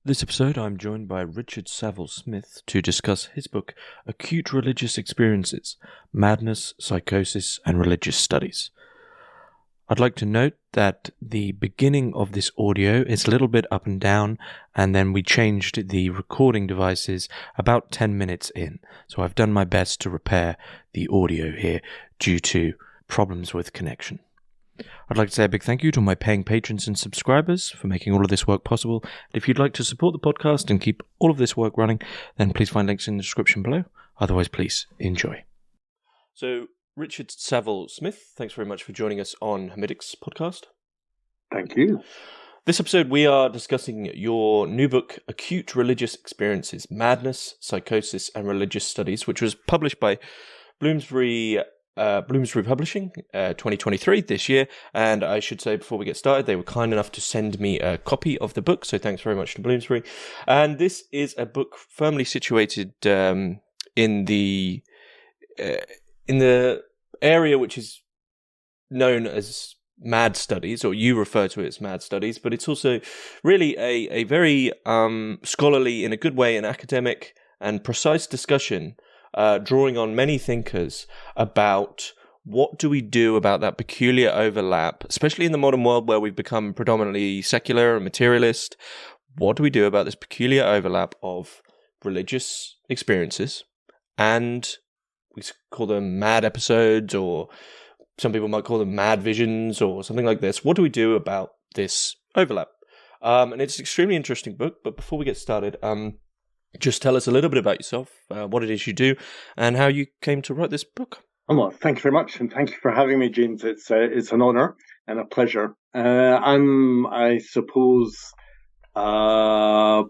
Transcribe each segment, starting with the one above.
This episode, I'm joined by Richard Saville-Smith to discuss his book, Acute Religious Experiences, Madness, Psychosis and Religious Studies. I'd like to note that the beginning of this audio is a little bit up and down, and then we changed the recording devices about 10 minutes in. So I've done my best to repair the audio here due to problems with connection. I'd like to say a big thank you to my paying patrons and subscribers for making all of this work possible. And if you'd like to support the podcast and keep all of this work running, then please find links in the description below. Otherwise, please enjoy. So, Richard Saville-Smith, thanks very much for joining us on Hermitix podcast. Thank you. This episode, we are discussing your new book, Acute Religious Experiences, Madness, Psychosis and Religious Studies, which was published by Bloomsbury Publishing, 2023, this year. And I should say, before we get started, they were kind enough to send me a copy of the book, so thanks very much to Bloomsbury. And this is a book firmly situated in the area which is known as mad studies, or you refer to it as mad studies, but it's also really a very scholarly, in a good way, an academic and precise discussion drawing on many thinkers about what do we do about that peculiar overlap, especially in the modern world where we've become predominantly secular and materialist. What do we do about this peculiar overlap of religious experiences and we call them mad episodes, or some people might call them mad visions or something like this. What do we do about this overlap? And it's an extremely interesting book, but before we get started, just tell us a little bit about yourself, what it is you do, and how you came to write this book. Well, thank you very much, and thank you for having me, James. It's an honour and a pleasure. I suppose, I'm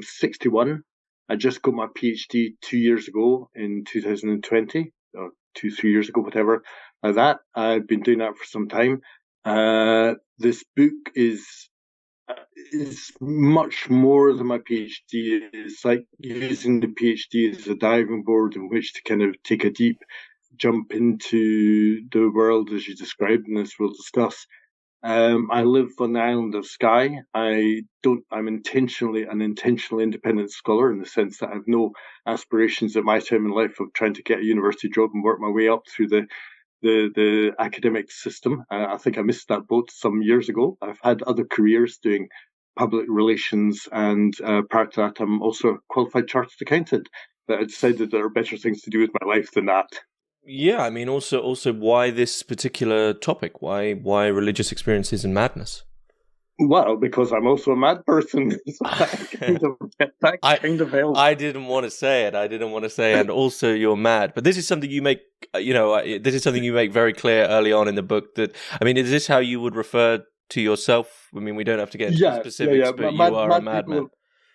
61. I just got my PhD 2 years ago in 2020, or 3 years ago, whatever, like that. I've been doing that for some time. This book is much more than my PhD. It's like using the PhD as a diving board in which to kind of take a deep jump into the world as you described, and as we'll discuss. I live on the island of Skye. I'm intentionally an intentionally independent scholar, in the sense that I have no aspirations at my time in life of trying to get a university job and work my way up through the academic system. I think I missed that boat some years ago. I've had other careers doing public relations, and prior to that, I'm also a qualified chartered accountant. But I decided there are better things to do with my life than that. Yeah, I mean, also, why this particular topic? Why religious experiences and madness? Well, because I'm also a mad person. So that kind of helps. I didn't want to say it. And also, you're mad. But this is something you make. This is something you make very clear early on in the book. That, I mean, is this how you would refer to yourself? I mean, we don't have to get into specifics, but you are a madman.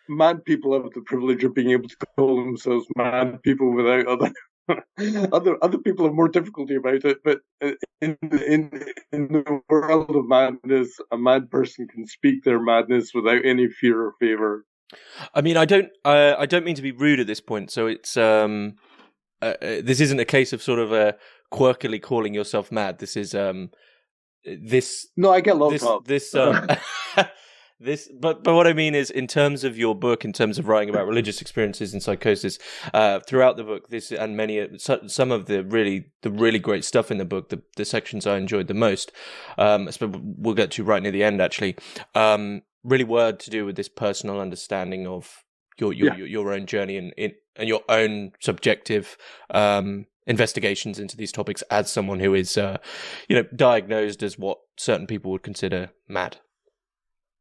Mad people have the privilege of being able to call themselves mad people without other people have more difficulty about it, but in the world of madness, a mad person can speak their madness without any fear or favor. I mean, I don't mean to be rude at this point. So it's this isn't a case of sort of quirkily calling yourself mad. This is this. No, I get locked up. But what I mean is, in terms of your book, in terms of writing about religious experiences and psychosis, throughout the book, this and some of the really great stuff in the book, the sections I enjoyed the most, we'll get to right near the end actually, really were to do with this personal understanding of your own journey and your own subjective investigations into these topics as someone who is diagnosed as what certain people would consider mad.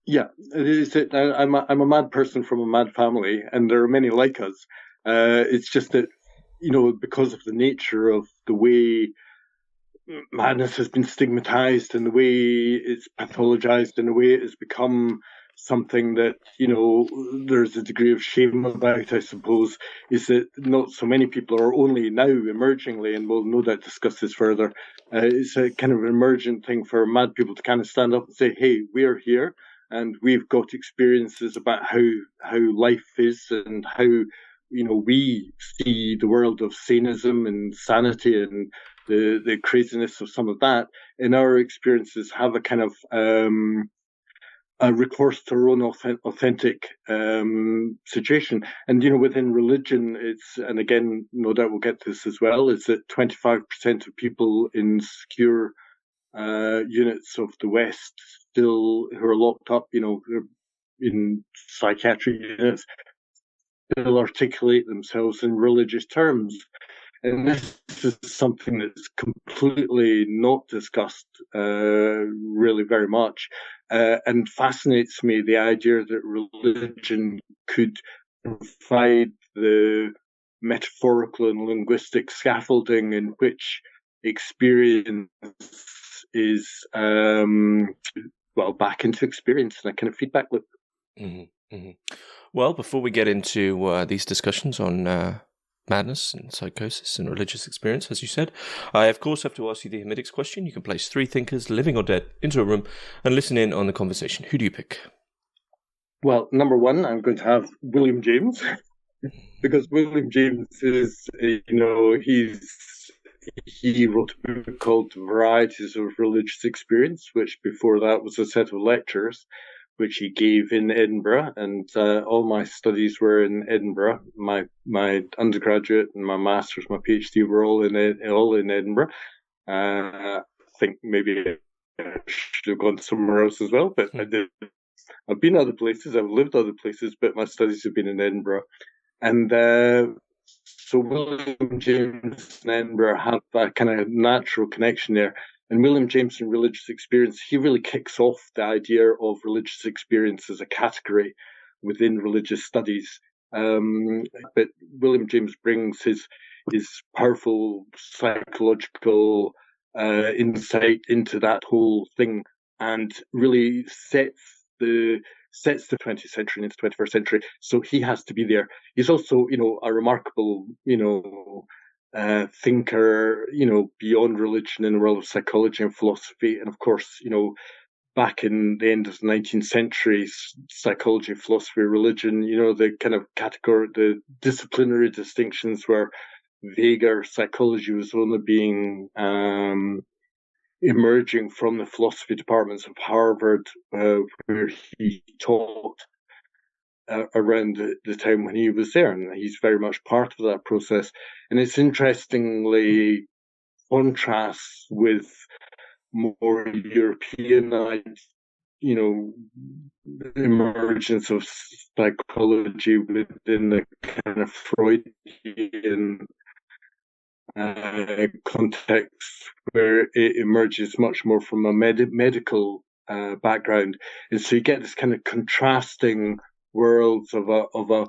Yeah, I'm a mad person from a mad family, and there are many like us. It's just that, because of the nature of the way madness has been stigmatized and the way it's pathologized and the way it has become something that, there's a degree of shame about, I suppose, is that not so many people are only now emergingly, and we'll no doubt discuss this further, it's a kind of an emergent thing for mad people to kind of stand up and say, hey, we're here. And we've got experiences about how life is and how, we see the world of sanism and sanity and the craziness of some of that. And our experiences have a kind of a recourse to our own authentic situation. And, within religion, and again, no doubt we'll get to this as well, is that 25% of people in secure units of the West still, who are locked up, in psychiatric units, still articulate themselves in religious terms. And this is something that's completely not discussed really very much, and fascinates me, the idea that religion could provide the metaphorical and linguistic scaffolding in which experience is, back into experience and a kind of feedback loop. Mm-hmm, mm-hmm. Well, before we get into these discussions on madness and psychosis and religious experience, as you said, I of course have to ask you the Hermitix question. You can place three thinkers, living or dead, into a room and listen in on the conversation. Who do you pick? Well, number one, I'm going to have William James, because William James is, he wrote a book called Varieties of Religious Experience, which before that was a set of lectures which he gave in Edinburgh, and all my studies were in Edinburgh. My undergraduate and my master's, my PhD were all in Edinburgh. I think maybe I should have gone somewhere else as well, but I did. I've been other places, I've lived other places, but my studies have been in Edinburgh. And so William James and Edinburgh have a kind of natural connection there. And William James in Religious Experience, he really kicks off the idea of religious experience as a category within religious studies. But William James brings his powerful psychological insight into that whole thing, and really sets the 20th century into the 21st century. So he has to be there. He's also, a remarkable, thinker, beyond religion in the world of psychology and philosophy. And of course, back in the end of the 19th century, psychology, philosophy, religion, the kind of category, the disciplinary distinctions were vaguer. Psychology was only being emerging from the philosophy departments of Harvard, where he taught around the time when he was there, and he's very much part of that process. And it's interestingly contrasts with more European, emergence of psychology within the kind of Freudian context, where it emerges much more from a medical background. And so you get this kind of contrasting worlds of a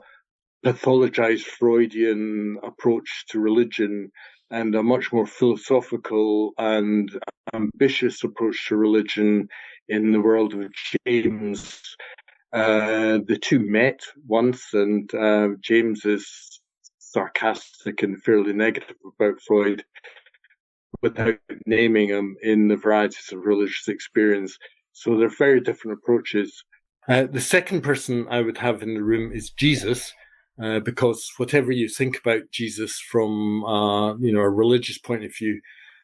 pathologized Freudian approach to religion and a much more philosophical and ambitious approach to religion in the world of James. The two met once, and James is sarcastic and fairly negative about Freud without naming him in the Varieties of Religious Experience. So they're very different approaches. The second person I would have in the room is Jesus, because whatever you think about Jesus from a religious point of view,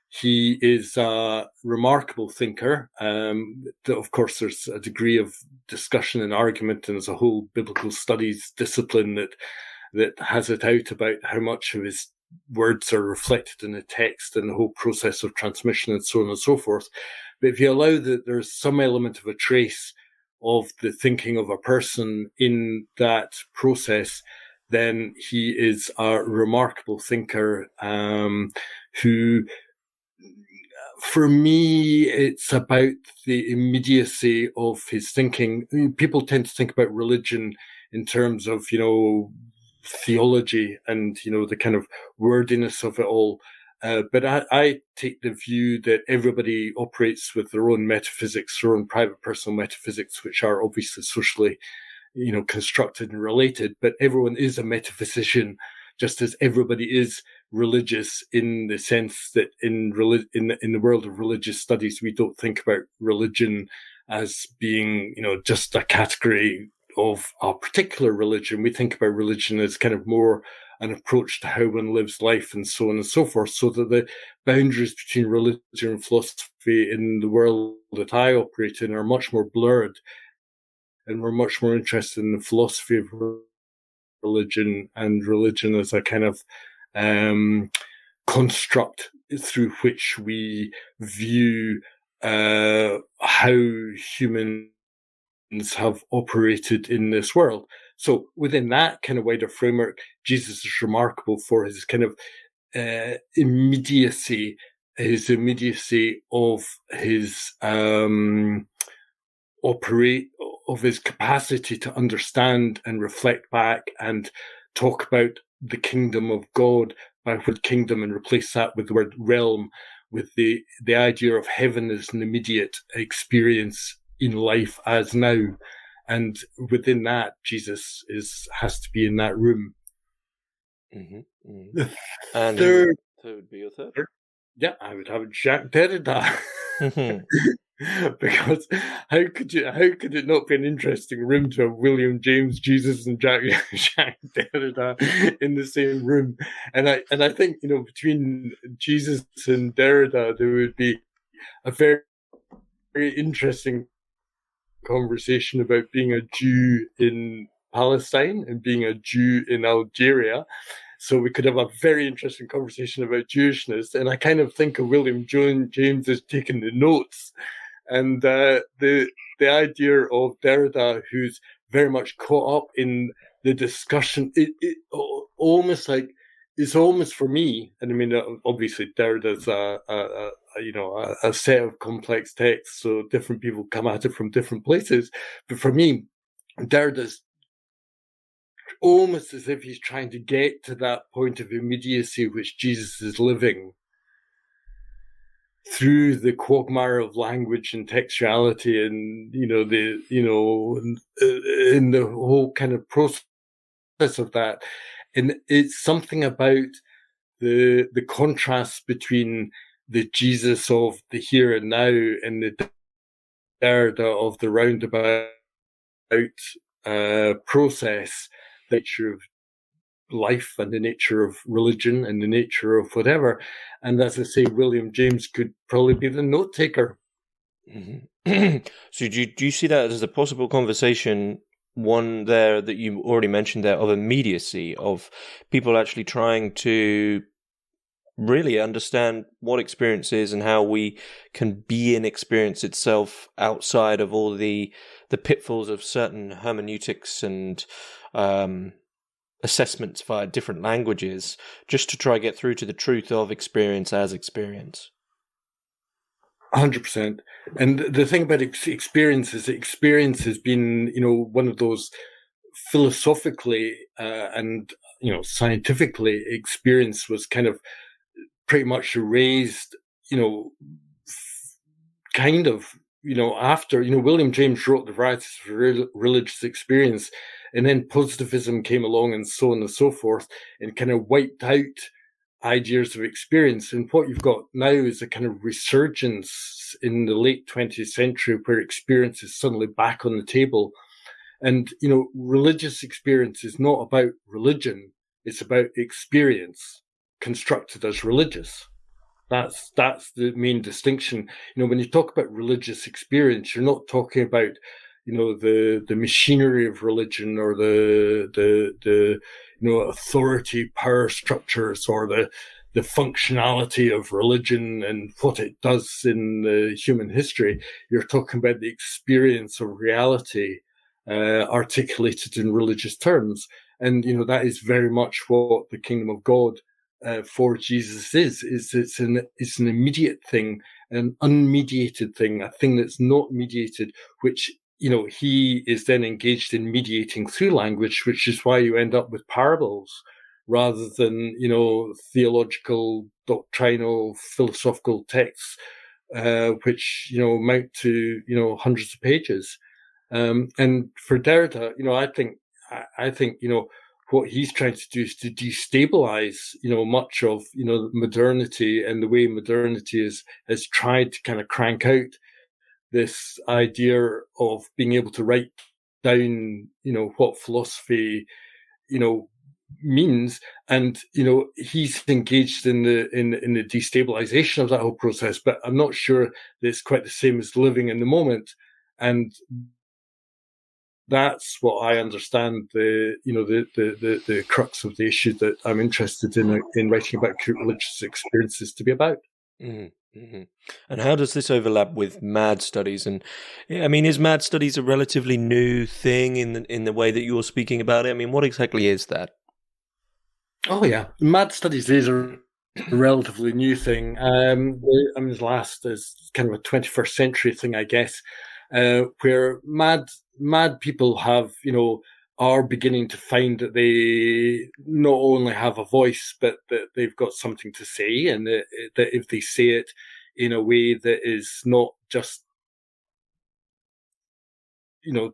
he is a remarkable thinker. Of course, there's a degree of discussion and argument, and there's a whole biblical studies discipline that has it out about how much of his words are reflected in the text and the whole process of transmission and so on and so forth. But if you allow that there's some element of a trace of the thinking of a person in that process, then he is a remarkable thinker who, for me, it's about the immediacy of his thinking. People tend to think about religion in terms of, theology and, the kind of wordiness of it all. But I take the view that everybody operates with their own metaphysics, their own private personal metaphysics, which are obviously socially, constructed and related. But everyone is a metaphysician, just as everybody is religious, in the sense that in the world of religious studies, we don't think about religion as being, just a category of a particular religion. We think about religion as kind of more an approach to how one lives life and so on and so forth, so that the boundaries between religion and philosophy in the world that I operate in are much more blurred. and we're much more interested in the philosophy of religion and religion as a kind of construct through which we view how humans have operated in this world. So within that kind of wider framework, Jesus is remarkable for his kind of immediacy of his of his capacity to understand and reflect back and talk about the kingdom of God by word kingdom and replace that with the word realm, with the idea of heaven as an immediate experience in life as now. And within that, Jesus has to be in that room. Mm-hmm. Mm-hmm. And third would be your third? Yeah, I would have Jacques Derrida. Because how could it not be an interesting room to have William James, Jesus, and Jacques Derrida in the same room? And I think, between Jesus and Derrida, there would be a very, very interesting conversation about being a Jew in Palestine and being a Jew in Algeria. So we could have a very interesting conversation about Jewishness. And I kind of think of William James as taking the notes. And the idea of Derrida, who's very much caught up in the discussion, it's almost for me. And I mean, obviously Derrida's a set of complex texts, so different people come at it from different places. But for me, Derrida's almost as if he's trying to get to that point of immediacy which Jesus is living through the quagmire of language and textuality, and in the whole kind of process of that. And it's something about the contrast between the Jesus of the here and now and the Derrida of the roundabout process, the nature of life and the nature of religion and the nature of whatever. And as I say, William James could probably be the note taker. Mm-hmm. So do you see that as a possible conversation, one there that you already mentioned there, of immediacy, of people actually trying to really understand what experience is and how we can be in experience itself outside of all the pitfalls of certain hermeneutics and assessments via different languages, just to try to get through to the truth of experience as experience? 100%. And the thing about experience is that experience has been, one of those philosophically and, scientifically, experience was kind of pretty much erased, after, William James wrote The Varieties of Religious Experience, and then positivism came along and so on and so forth, and kind of wiped out ideas of experience. And what you've got now is a kind of resurgence in the late 20th century where experience is suddenly back on the table. And, religious experience is not about religion. It's about experience constructed as religious. That's the main distinction. When you talk about religious experience, you're not talking about, the machinery of religion or the authority power structures or the functionality of religion and what it does in the human history. You're talking about the experience of reality articulated in religious terms. And, that is very much what the kingdom of God for Jesus is it's an immediate thing, an unmediated thing, a thing that's not mediated, which, he is then engaged in mediating through language, which is why you end up with parables rather than, theological, doctrinal, philosophical texts, which, amount to, hundreds of pages. And for Derrida, I think, what he's trying to do is to destabilize, much of, modernity and the way modernity has tried to kind of crank out this idea of being able to write down, what philosophy, means. And, he's engaged in the destabilization of that whole process, but I'm not sure that it's quite the same as living in the moment. And that's what I understand the crux of the issue that I'm interested in writing about acute religious experiences to be about. Mm-hmm. Mm-hmm. And how does this overlap with MAD studies? And I mean, is MAD studies a relatively new thing in the way that you're speaking about it? I mean, what exactly is that? Oh yeah, MAD studies is a relatively new thing. I mean, the last is kind of a 21st century thing, I guess, where mad people have, are beginning to find that they not only have a voice, but that they've got something to say, and that if they say it in a way that is not just,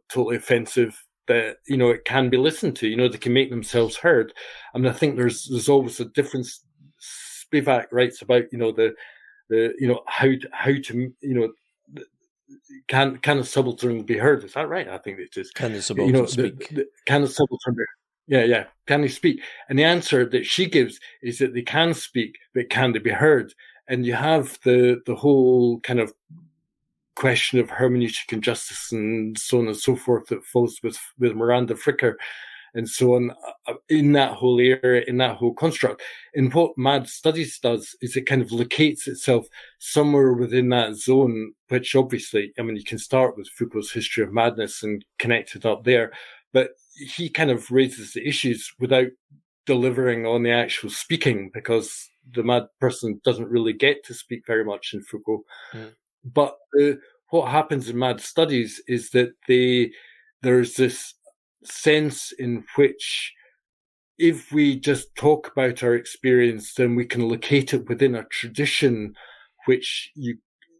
totally offensive, that, it can be listened to, they can make themselves heard. I mean, I think there's always a difference. Spivak writes about, how to, can a subaltern be heard? Is that right? I think it is. Can the subaltern speak? Can a subaltern be heard? Yeah. Can they speak? And the answer that she gives is that they can speak, but can they be heard? And you have the whole kind of question of hermeneutic and justice and so on and so forth that follows with Miranda Fricker and so on in that whole area, in that whole construct. And what MAD Studies does is it kind of locates itself somewhere within that zone, which obviously, I mean, you can start with Foucault's History of Madness and connect it up there, but he kind of raises the issues without delivering on the actual speaking, because the mad person doesn't really get to speak very much in Foucault. Mm. But what happens in MAD Studies is that there's this sense in which if we just talk about our experience, then we can locate it within a tradition which you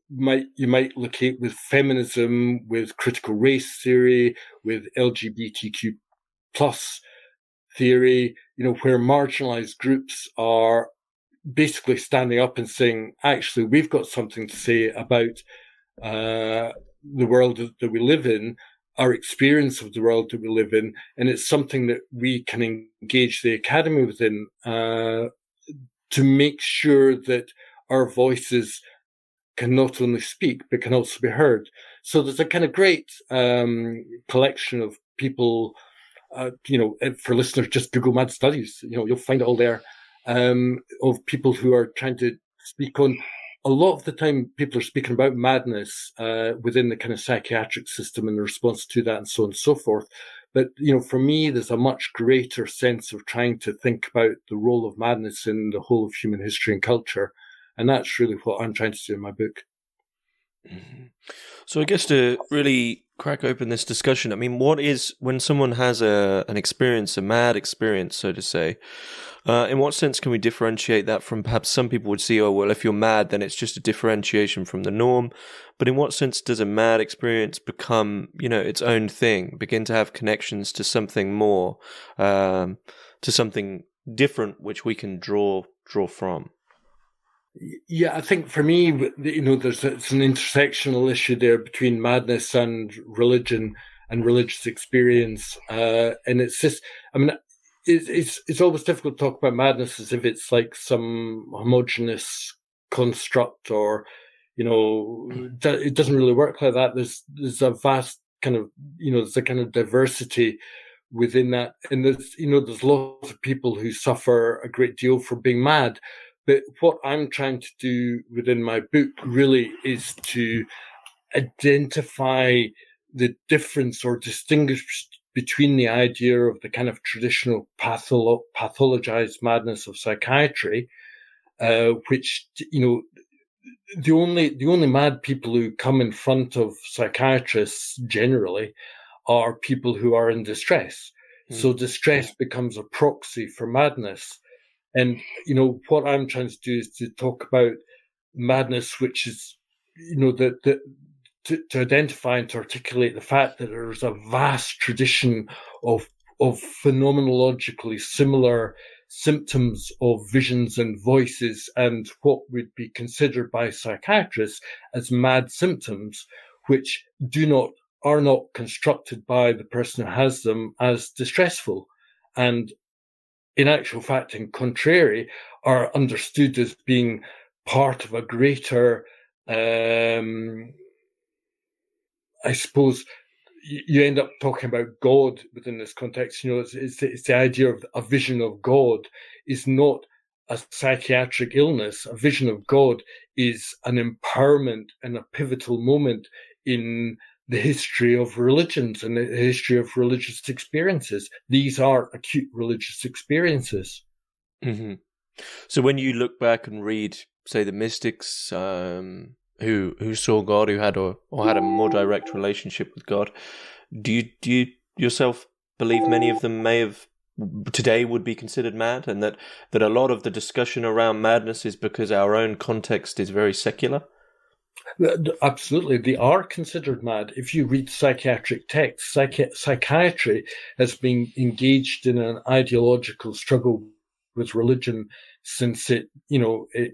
might locate with feminism, with critical race theory, with LGBTQ plus theory, where marginalized groups are basically standing up and saying, actually, we've got something to say about the world that we live in, our experience of the world that we live in, and it's something that we can engage the academy within to make sure that our voices can not only speak, but can also be heard. So there's a kind of great collection of people, for listeners, just Google MAD Studies, you'll find it all there, of people who are trying to speak on. A lot of the time, people are speaking about madness within the kind of psychiatric system and the response to that and so on and so forth. But, for me, there's a much greater sense of trying to think about the role of madness in the whole of human history and culture. And that's really what I'm trying to do in my book. Mm-hmm. So I guess to really crack open this discussion, I mean, what is, when someone has an experience, a mad experience, so to say, in what sense can we differentiate that from perhaps some people would see, oh, well, if you're mad, then it's just a differentiation from the norm. But in what sense does a mad experience become, its own thing, begin to have connections to something more, to something different, which we can draw from? Yeah, I think for me, it's an intersectional issue there between madness and religion and religious experience. And it's just, I mean, it's always difficult to talk about madness as if it's like some homogenous construct, or, it doesn't really work like that. There's a vast kind of, there's a kind of diversity within that. And there's lots of people who suffer a great deal from being mad. But what I'm trying to do within my book really is to identify the difference or distinguish between the idea of the kind of traditional pathologized madness of psychiatry, which, the only mad people who come in front of psychiatrists generally are people who are in distress. Mm. So distress becomes a proxy for madness. And, what I'm trying to do is to talk about madness, which is, to identify and to articulate the fact that there's a vast tradition of phenomenologically similar symptoms of visions and voices and what would be considered by psychiatrists as mad symptoms, which are not constructed by the person who has them as distressful. And in actual fact, in contrary, are understood as being part of a greater, I suppose, you end up talking about God within this context. It's the idea of a vision of God is not a psychiatric illness. A vision of God is an empowerment and a pivotal moment in the history of religions and the history of religious experiences. These are acute religious experiences. Mm-hmm. So when you look back and read, say, the mystics who saw God, who had or had a more direct relationship with God, do you yourself believe many of them may have today would be considered mad, and that a lot of the discussion around madness is because our own context is very secular? Absolutely, they are considered mad. If you read psychiatric texts, psychiatry has been engaged in an ideological struggle with religion since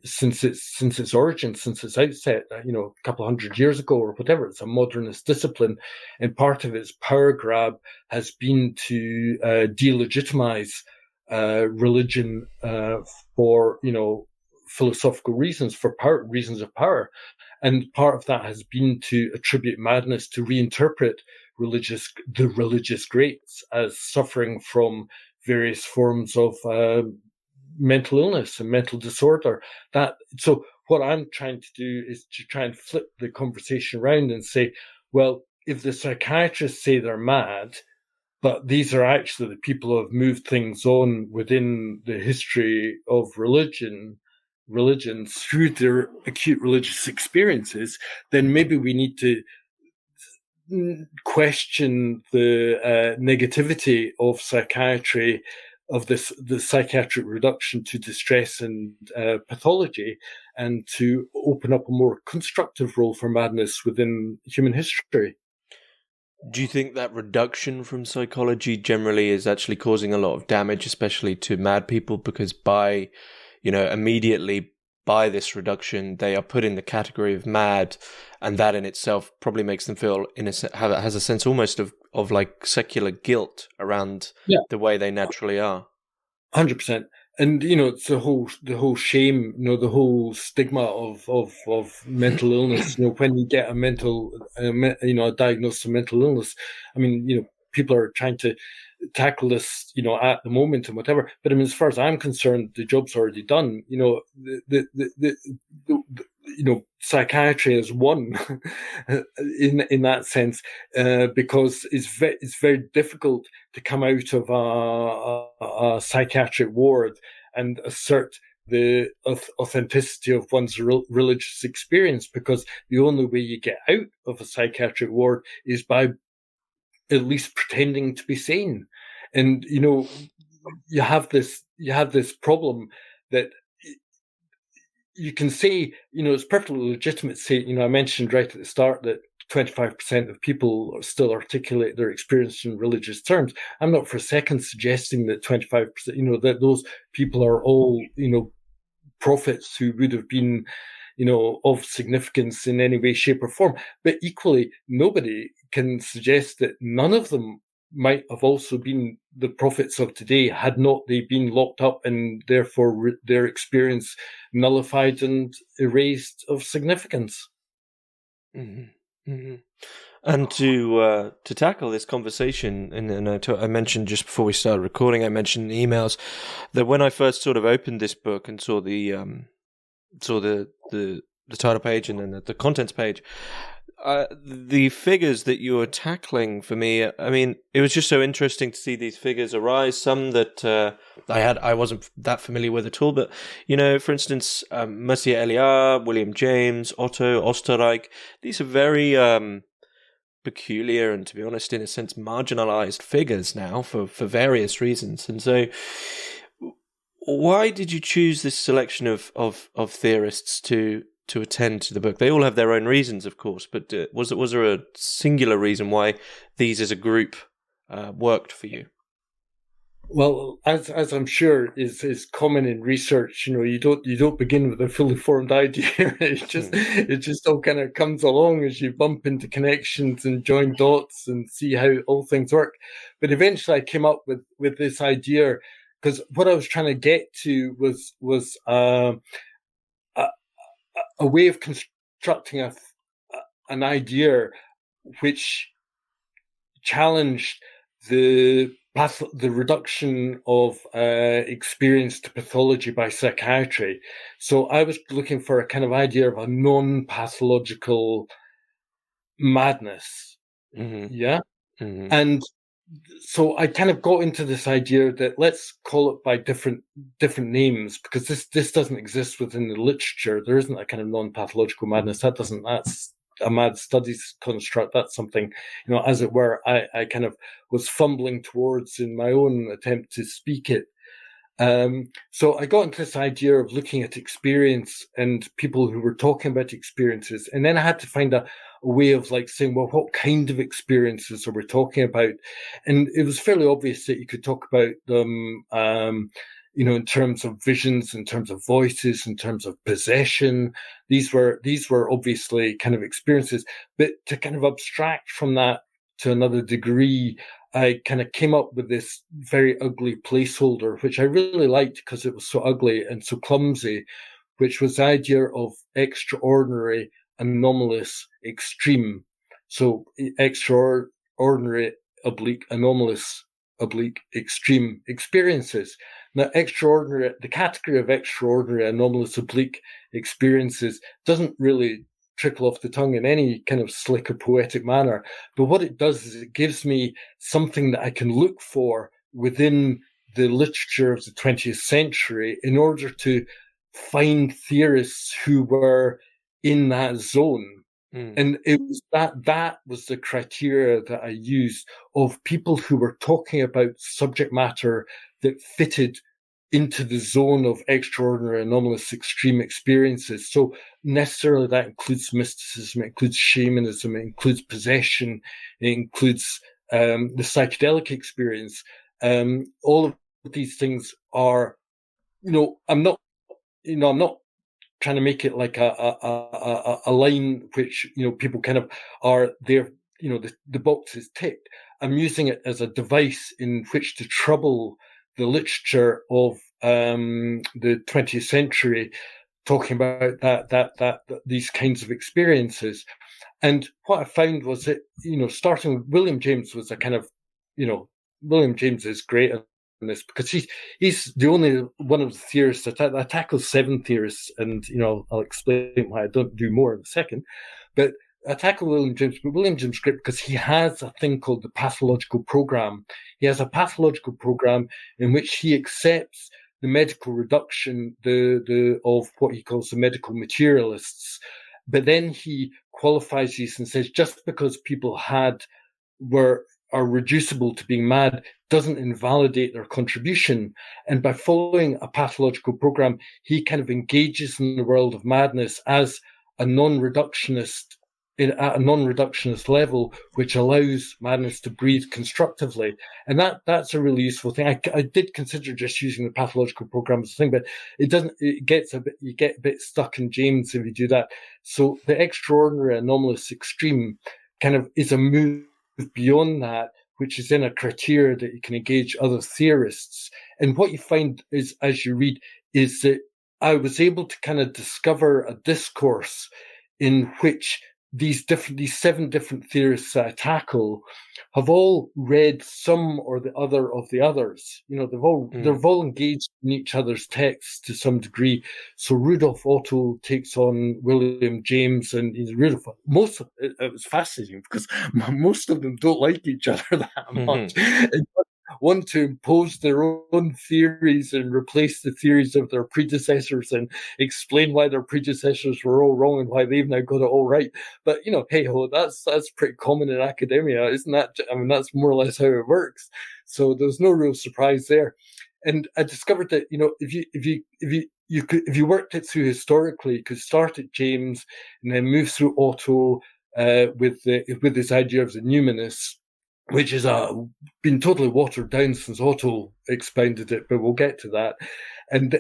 since its origin, since its outset, a couple of hundred years ago or whatever. It's a modernist discipline, and part of its power grab has been to delegitimize religion for philosophical reasons, for reasons of power. And part of that has been to attribute madness, to reinterpret the religious greats as suffering from various forms of mental illness and mental disorder. So what I'm trying to do is to try and flip the conversation around and say, well, if the psychiatrists say they're mad, but these are actually the people who have moved things on within the history of religions through their acute religious experiences, then maybe we need to question the negativity of psychiatry, of the psychiatric reduction to distress and pathology, and to open up a more constructive role for madness within human history. Do you think that reduction from psychology generally is actually causing a lot of damage, especially to mad people, because immediately by this reduction, they are put in the category of mad, and that in itself probably makes them feel has a sense almost of like secular guilt around the way they naturally are. 100%. And it's the whole shame, the whole stigma of mental illness. When you get a diagnosis of mental illness, I mean, people are trying to tackle this, at the moment and whatever. But I mean, as far as I'm concerned, the job's already done. Psychiatry has won in that sense, because it's very difficult to come out of a psychiatric ward and assert the authenticity of one's religious experience, because the only way you get out of a psychiatric ward is by at least pretending to be sane. And you have this problem that you can say, it's perfectly legitimate to say, I mentioned right at the start that 25% of people still articulate their experience in religious terms. I'm not for a second suggesting that 25%, that those people are all, prophets who would have been, of significance in any way, shape, or form. But equally, nobody can suggest that none of them might have also been the prophets of today had not they been locked up and therefore their experience nullified and erased of significance. Mm-hmm. Mm-hmm. And to tackle this conversation, and I mentioned just before we started recording, I mentioned in emails that when I first sort of opened this book and saw the title page and then the contents page, the figures that you were tackling for me, I mean, it was just so interesting to see these figures arise. Some that I wasn't that familiar with at all, but for instance, Messier Eliard, William James, Otto Osterreich. These are very peculiar and, to be honest, in a sense, marginalized figures now for various reasons. And so, why did you choose this selection of theorists to attend to the book? They all have their own reasons, of course, but was there a singular reason why these as a group worked for you? Well, as I'm sure is common in research, you don't begin with a fully formed idea. It just all kind of comes along as you bump into connections and join dots and see how all things work. But eventually, I came up with this idea, because what I was trying to get to was a way of constructing an idea which challenged the reduction of experience to pathology by psychiatry. So I was looking for a kind of idea of a non-pathological madness. Mm-hmm. Yeah. Mm-hmm. And so I kind of got into this idea that let's call it by different names, because this doesn't exist within the literature. There isn't a kind of non-pathological madness. That's a mad studies construct. That's something, as it were, I kind of was fumbling towards in my own attempt to speak it. So I got into this idea of looking at experience and people who were talking about experiences. And then I had to find a way of saying, well, what kind of experiences are we talking about? And it was fairly obvious that you could talk about them, in terms of visions, in terms of voices, in terms of possession. These were obviously kind of experiences, but to kind of abstract from that to another degree, I kind of came up with this very ugly placeholder, which I really liked because it was so ugly and so clumsy, which was the idea of extraordinary, anomalous, extreme. So extraordinary, anomalous, extreme experiences. Now, the category of extraordinary, anomalous, experiences doesn't really trickle off the tongue in any kind of slick or poetic manner. But what it does is it gives me something that I can look for within the literature of the 20th century in order to find theorists who were in that zone. And it was that was the criteria that I used of people who were talking about subject matter that fitted into the zone of extraordinary, anomalous, extreme experiences. So necessarily that includes mysticism, it includes shamanism, it includes possession, it includes the psychedelic experience. All of these things are, I'm not trying to make it like a line which, people kind of are there, the box is ticked. I'm using it as a device in which to trouble the literature of the 20th century, talking about that these kinds of experiences. And what I found was that, starting with William James was a kind of, William James is great at this because he's the only one of the theorists that I tackle 7 theorists, and I'll explain why I don't do more in a second. But I tackle William James, but William James is great because he has a thing called the pathological program. He has a pathological program in which he accepts the medical reduction, of what he calls the medical materialists. But then he qualifies these and says, just because people are reducible to being mad doesn't invalidate their contribution. And by following a pathological program, he kind of engages in the world of madness as a non-reductionist, at a non-reductionist level, which allows madness to breathe constructively. And that's a really useful thing. I did consider just using the pathological program as a thing, but you get a bit stuck in James if you do that. So the extraordinary, anomalous, extreme kind of is a move beyond that, which is then a criteria that you can engage other theorists. And what you find is, as you read, is that I was able to kind of discover a discourse in which these 7 different theorists that I tackle have all read some or the other of the others. They've all engaged in each other's texts to some degree. So Rudolf Otto takes on William James, and Rudolf. It was fascinating because most of them don't like each other that much. And want to impose their own theories and replace the theories of their predecessors and explain why their predecessors were all wrong and why they've now got it all right. But, hey ho, that's pretty common in academia, isn't that? I mean, that's more or less how it works. So there's no real surprise there. And I discovered that, if you worked it through historically, you could start at James and then move through Otto with this idea of the numinous, which has been totally watered down since Otto expounded it, but we'll get to that. And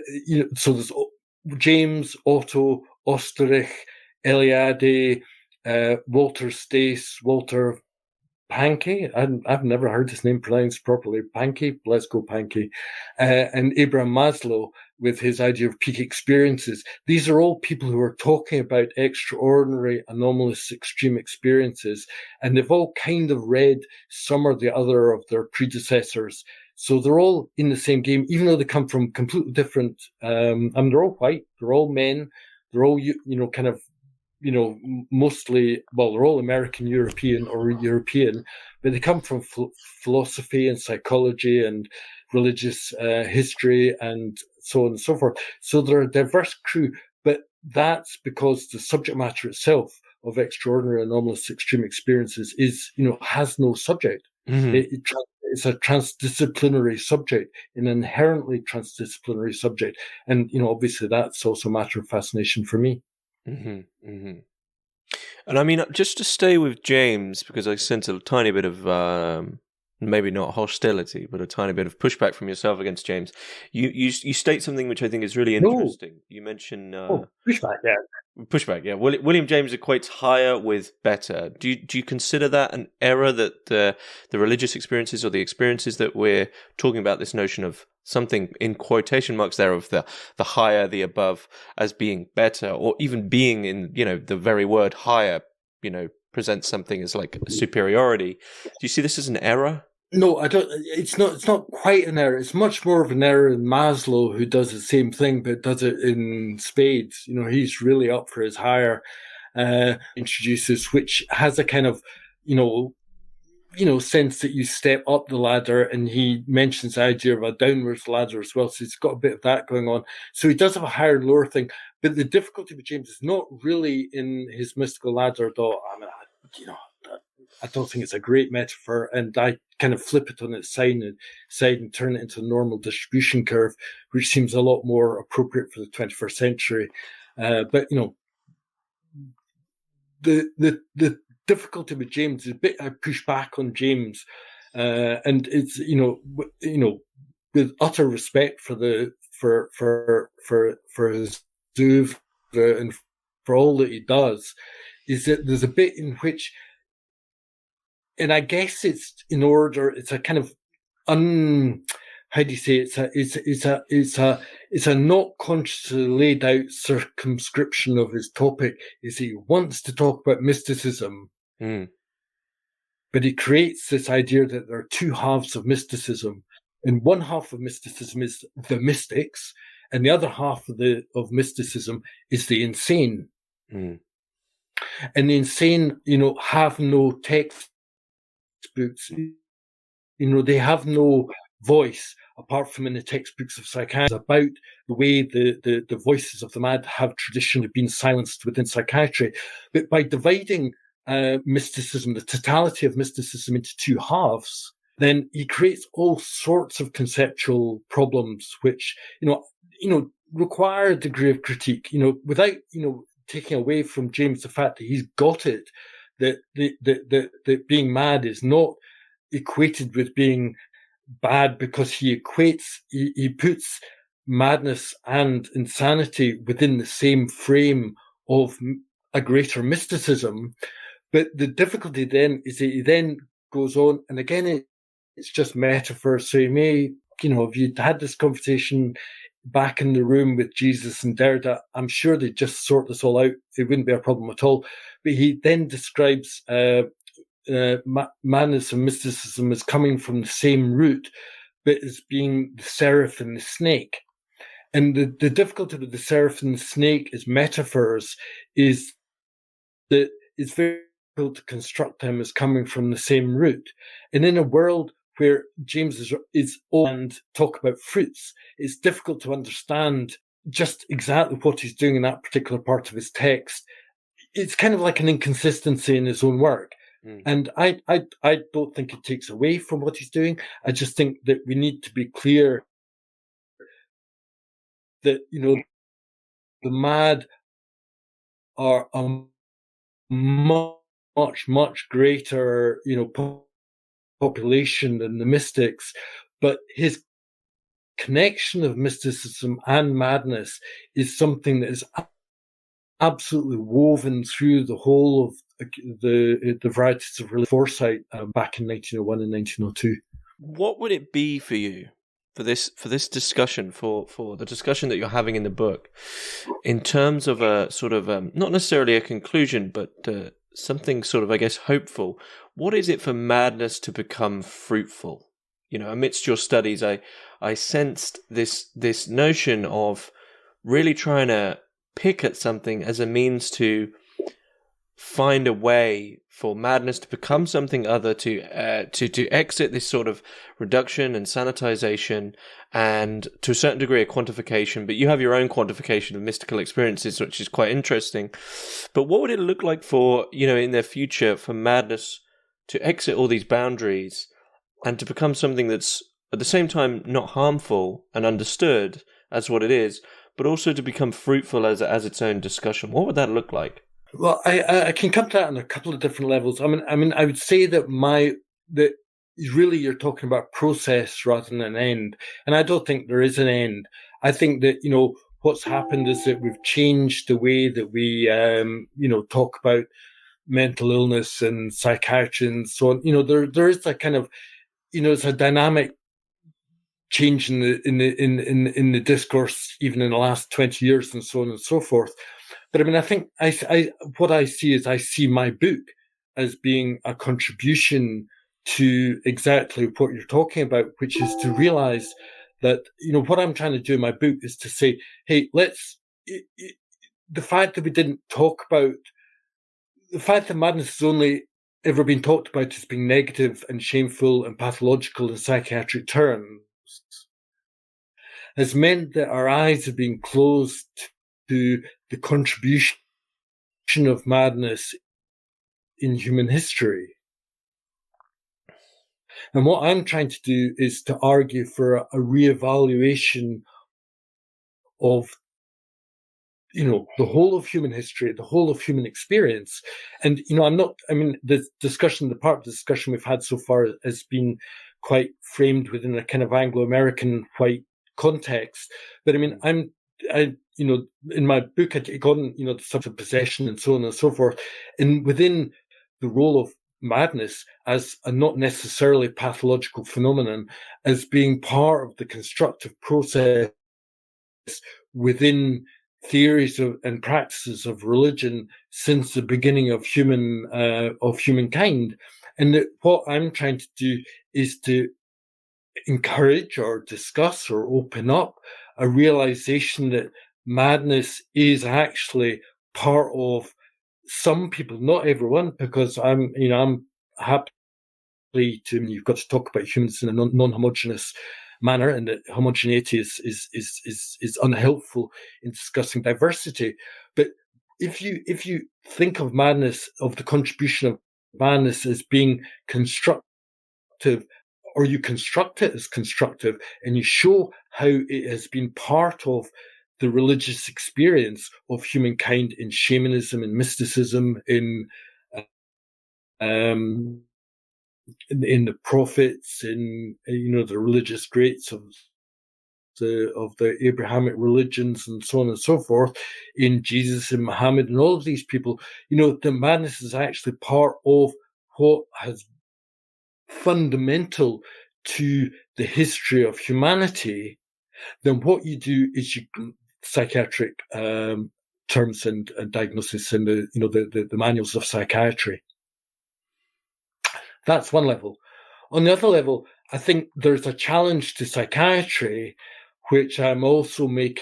so there's James, Otto, Osterich, Eliade, Walter Stace, Walter Pankey. I've never heard his name pronounced properly. Pankey, let's go Pankey. And Abraham Maslow with his idea of peak experiences. These are all people who are talking about extraordinary, anomalous, extreme experiences. And they've all kind of read some or the other of their predecessors. So they're all in the same game, even though they come from completely different, they're all white, they're all men, they're all, kind of, mostly, well, they're all American European or European, but they come from philosophy and psychology and religious history and so on and so forth. So they're a diverse crew, but that's because the subject matter itself of extraordinary, anomalous, extreme experiences is, has no subject. Mm-hmm. It's a transdisciplinary subject, an inherently transdisciplinary subject. And, obviously that's also a matter of fascination for me. Mm-hmm. Mm-hmm. And I mean, just to stay with James, because I sense a tiny bit of maybe not hostility, but a tiny bit of pushback from yourself against James. You state something which I think is really interesting. No. You mention pushback, yeah. Pushback, yeah. William James equates higher with better. Do you consider that an error, that the religious experiences or the experiences that we're talking about, this notion of something in quotation marks there of the higher, the above, as being better, or even being in, the very word higher, presents something as like a superiority. Do you see this as an error? No, I don't. It's not quite an error. It's much more of an error in Maslow, who does the same thing but does it in spades. He's really up for his higher introduces, which has a kind of, sense that you step up the ladder, and he mentions the idea of a downwards ladder as well. So he's got a bit of that going on. So he does have a higher and lower thing. But the difficulty with James is not really in his mystical ladder, though. I mean, I don't think it's a great metaphor, and I kind of flip it on its side and turn it into a normal distribution curve, which seems a lot more appropriate for the 21st century. But the difficulty with James is a bit. I push back on James, and it's with utter respect for his Zouv and for all that he does, is that there's a bit in which. And I guess it's in order. It's a kind of how do you say? It's a not consciously laid out circumscription of his topic. Is he wants to talk about mysticism, but he creates this idea that there are two halves of mysticism, and one half of mysticism is the mystics, and the other half of mysticism is the insane. And the insane, have no text. Books, they have no voice apart from in the textbooks of psychiatry about the way the voices of the mad have traditionally been silenced within psychiatry. But by dividing mysticism, the totality of mysticism, into two halves, then he creates all sorts of conceptual problems which require a degree of critique, without taking away from James the fact that he's got it, that being mad is not equated with being bad, because he puts madness and insanity within the same frame of a greater mysticism. But the difficulty then is that he then goes on, and again, it's just metaphor. So you may, if you'd had this conversation back in the room with Jesus and Derrida, I'm sure they'd just sort this all out. It wouldn't be a problem at all. But he then describes madness and mysticism as coming from the same root, but as being the seraph and the snake. And the difficulty with the seraph and the snake as metaphors is that it's very difficult to construct them as coming from the same root. And in a world where James is and talk about fruits, it's difficult to understand just exactly what he's doing in that particular part of his text. It's kind of like an inconsistency in his own work. And I don't think it takes away from what he's doing. I just think that we need to be clear that, the mad are a much, much greater, population than the mystics, but his connection of mysticism and madness is something that is absolutely woven through the whole the varieties of religious foresight back in 1901 and 1902. What would it be for you for this discussion, for the discussion that you're having in the book, in terms of a sort of not necessarily a conclusion, but something sort of, I guess, hopeful? What is it for madness to become fruitful? You know, amidst your studies, I sensed this notion of really trying to pick at something as a means to find a way for madness to become something other, to exit this sort of reduction and sanitization, and to a certain degree a quantification. But you have your own quantification of mystical experiences, which is quite interesting. But what would it look like for, you know, in the future, for madness to exit all these boundaries and to become something that's at the same time not harmful and understood as what it is, but also to become fruitful as its own discussion? What would that look like? Well, I can come to that on a couple of different levels. I mean, I would say that that really you're talking about process rather than an end, and I don't think there is an end. I think that, you know, what's happened is that we've changed the way that we talk about mental illness and psychiatry and so on. You know, there is a kind of, you know, it's a dynamic change in the discourse, even in the last 20 years and so on and so forth. But I mean, I think what I see my book as being a contribution to exactly what you're talking about, which is to realize that, you know, what I'm trying to do in my book is to say, hey, the fact that we didn't talk about, the fact that madness has only ever been talked about as being negative and shameful and pathological in psychiatric terms has meant that our eyes have been closed to the contribution of madness in human history. And what I'm trying to do is to argue for a reevaluation of, you know, the whole of human history, the whole of human experience. And, you know, the part of the discussion we've had so far has been quite framed within a kind of Anglo-American white context. But I mean, you know, in my book, I take on, you know, the subject of possession and so on and so forth. And within the role of madness as a not necessarily pathological phenomenon, as being part of the constructive process within theories and practices of religion since the beginning of humankind. And that what I'm trying to do is to encourage or discuss or open up a realization that madness is actually part of some people, not everyone, because I'm happy to, you've got to talk about humans in a non-homogeneous manner, and that homogeneity is unhelpful in discussing diversity. But if you think of madness, of the contribution of madness as being constructive, or you construct it as constructive, and you show how it has been part of the religious experience of humankind in shamanism and mysticism, in the prophets, in, you know, the religious greats of the Abrahamic religions and so on and so forth, in Jesus and Muhammad and all of these people, you know, the madness is actually part of what has fundamental to the history of humanity. Then what you do is you psychiatric terms and diagnosis in the manuals of psychiatry. That's one level. On the other level, I think there's a challenge to psychiatry, which I'm also making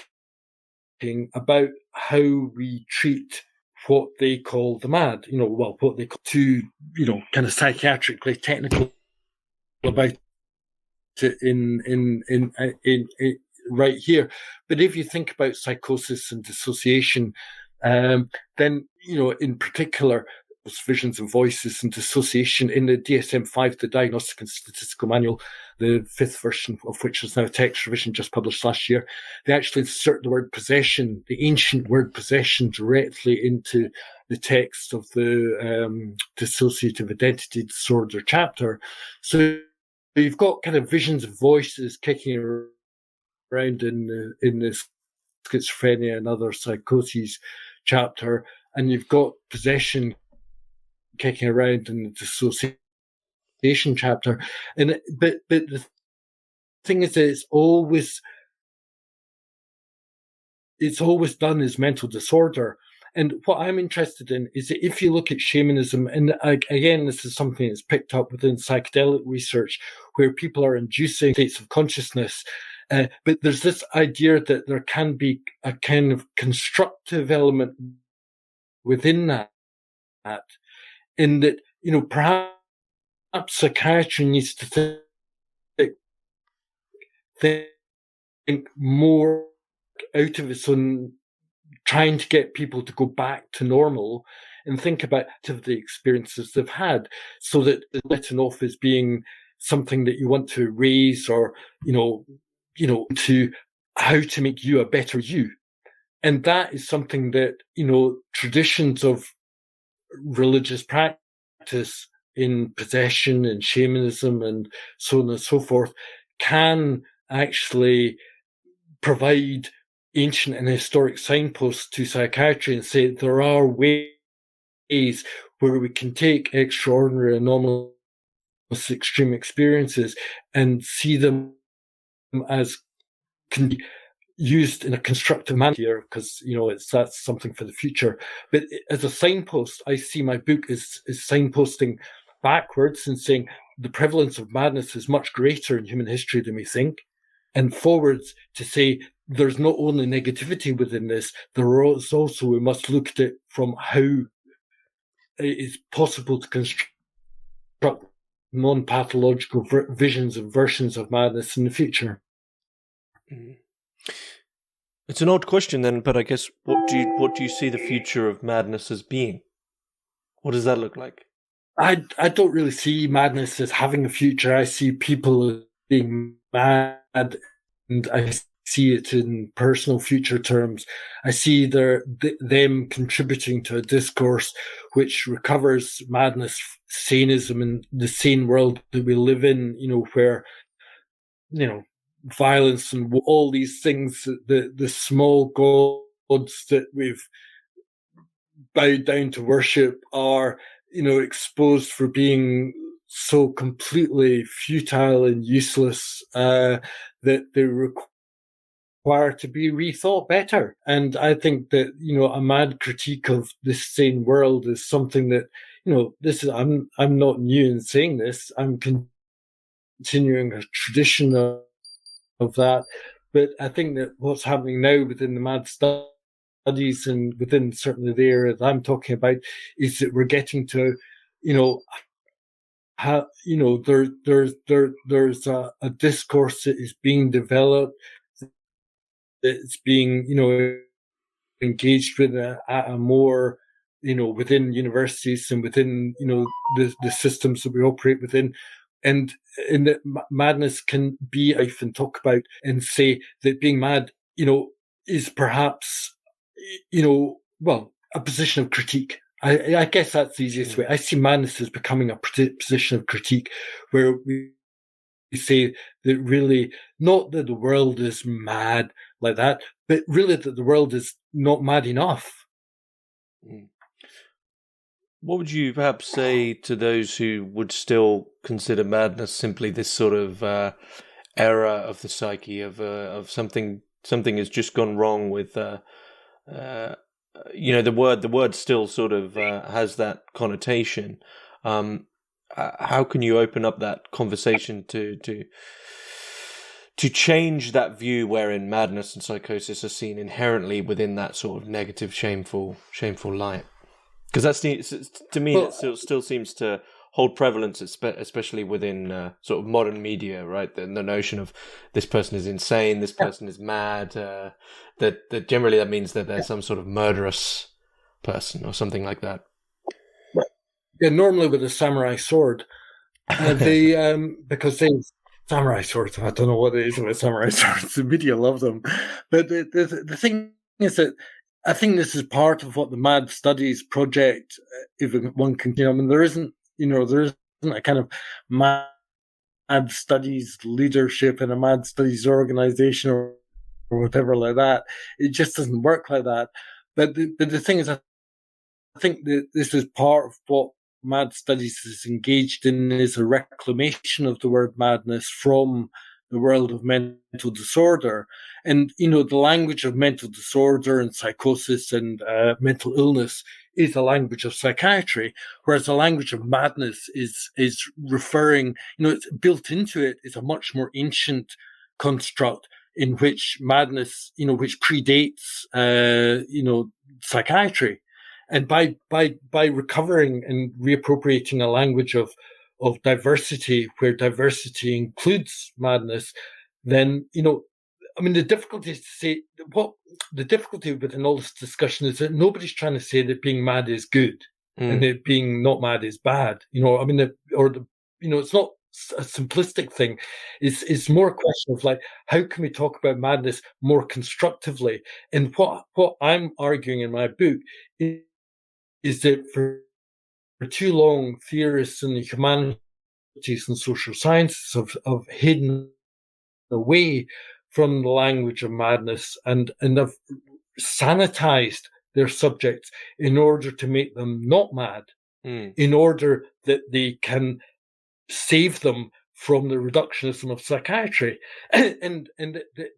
about how we treat what they call the mad, what they call kind of psychiatrically technical about it in right here. But if you think about psychosis and dissociation, then, in particular, visions and voices and dissociation in the DSM-5, the Diagnostic and Statistical Manual, the 5th version of which is now a text revision just published last year, they actually insert the word possession, the ancient word possession, directly into the text of the dissociative identity disorder chapter. So you've got kind of visions of voices kicking around in the schizophrenia and other psychoses chapter, and you've got possession kicking around in the dissociation chapter. But the thing is that it's always done as mental disorder. And what I'm interested in is that if you look at shamanism, and again, this is something that's picked up within psychedelic research, where people are inducing states of consciousness, but there's this idea that there can be a kind of constructive element within that, in that, perhaps psychiatry needs to think more out of its own, trying to get people to go back to normal and think about the experiences they've had, so that it's written off as being something that you want to erase, or, to how to make you a better you. And that is something that, traditions of religious practice in possession and shamanism and so on and so forth can actually provide ancient and historic signposts to psychiatry and say there are ways where we can take extraordinary, anomalous, extreme experiences and see them as can be used in a constructive manner here, because that's something for the future. But as a signpost, I see my book as signposting backwards and saying the prevalence of madness is much greater in human history than we think, and forwards to say there's not only negativity within this, there is also, we must look at it from how it is possible to construct non-pathological visions and versions of madness in the future. It's an odd question then, but I guess what do you see the future of madness as being? What does that look like? I don't really see madness as having a future. I see people being mad, and I see it in personal future terms. I see them contributing to a discourse which recovers madness, sanism, and the sane world that we live in, where, violence and all these things, the small gods that we've bowed down to worship are, exposed for being so completely futile and useless, that they require to be rethought better. And I think that, a mad critique of this sane world is something that, I'm not new in saying this. I'm continuing a tradition of that. But I think that what's happening now within the mad studies and within certainly the area that I'm talking about is that we're getting to, there's a discourse that is being developed, that's being, engaged with at a more, within universities and within, the systems that we operate within. And in that madness can be, I often talk about and say that being mad, is perhaps, a position of critique. I guess that's the easiest way. I see madness as becoming a position of critique, where we say that really, not that the world is mad like that, but really that the world is not mad enough. What would you perhaps say to those who would still consider madness simply this sort of error of the psyche, of something has just gone wrong with the word still sort of has that connotation. How can you open up that conversation to change that view wherein madness and psychosis are seen inherently within that sort of negative, shameful light? Because to me, it still seems to hold prevalence, especially within sort of modern media, right? The notion of this person is insane, this person is mad. That generally that means that they're some sort of murderous person or something like that. Yeah, normally with a samurai sword, because they samurai swords. I don't know what it is with samurai swords. The media love them, but the thing is that I think this is part of what the Mad Studies project, if one can, there isn't a kind of Mad Studies leadership and a Mad Studies organization or whatever like that. It just doesn't work like that. But the thing is, I think that this is part of what mad studies is engaged in is a reclamation of the word madness from the world of mental disorder. And, the language of mental disorder and psychosis and mental illness is a language of psychiatry, whereas the language of madness is referring, it's built into it is a much more ancient construct in which madness, which predates, psychiatry. And by recovering and reappropriating a language of diversity, where diversity includes madness, then, the difficulty is to say the difficulty within all this discussion is that nobody's trying to say that being mad is good and that being not mad is bad. It's not a simplistic thing. It's more a question of like, how can we talk about madness more constructively? And what I'm arguing in my book is that for too long, theorists in the humanities and social sciences have hidden away from the language of madness and have sanitized their subjects in order to make them not mad, in order that they can save them from the reductionism of psychiatry. and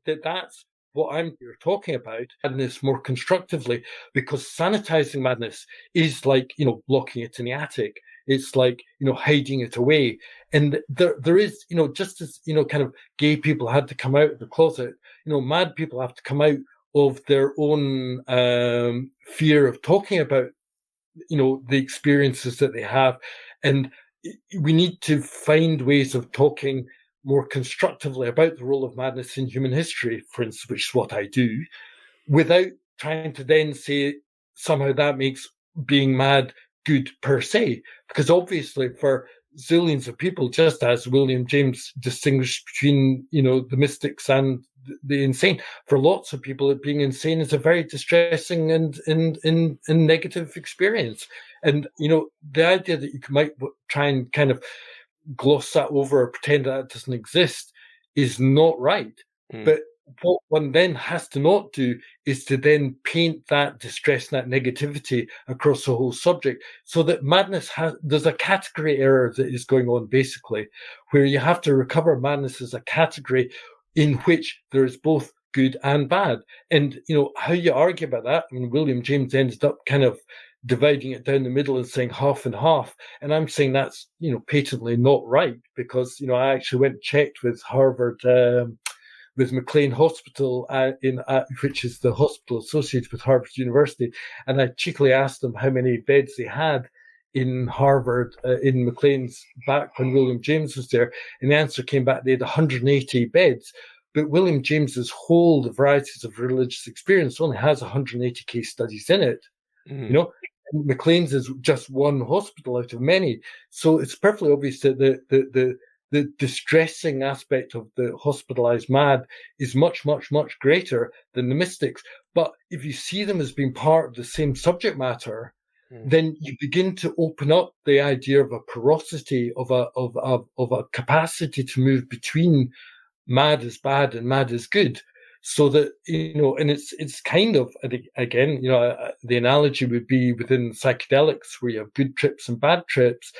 that's what I'm here talking about, madness more constructively, because sanitizing madness is like, locking it in the attic. It's like, hiding it away. And there is, just as, kind of gay people had to come out of the closet, mad people have to come out of their own fear of talking about, the experiences that they have. And we need to find ways of talking more constructively about the role of madness in human history, for instance, which is what I do, without trying to then say somehow that makes being mad good per se. Because obviously for zillions of people, just as William James distinguished between, the mystics and the insane, for lots of people, being insane is a very distressing and negative experience. And, the idea that you might try and kind of gloss that over or pretend that it doesn't exist is not right. But what one then has to not do is to then paint that distress and that negativity across the whole subject, so that madness there's a category error that is going on, basically, where you have to recover madness as a category in which there is both good and bad. And, how you argue about that, William James ended up kind of dividing it down the middle and saying half and half. And I'm saying that's, patently not right, because, I actually went and checked with Harvard, with McLean Hospital, which is the hospital associated with Harvard University. And I cheekily asked them how many beds they had in Harvard, in McLean's, back when William James was there. And the answer came back, they had 180 beds. But William James's whole The Varieties of Religious Experience only has 180 case studies in it. And McLean's is just one hospital out of many. So it's perfectly obvious that the distressing aspect of the hospitalized mad is much, much, much greater than the mystics. But if you see them as being part of the same subject matter, then you begin to open up the idea of a porosity, of a capacity to move between mad is bad and mad is good. So that, and it's kind of, again, the analogy would be within psychedelics, where you have good trips and bad trips.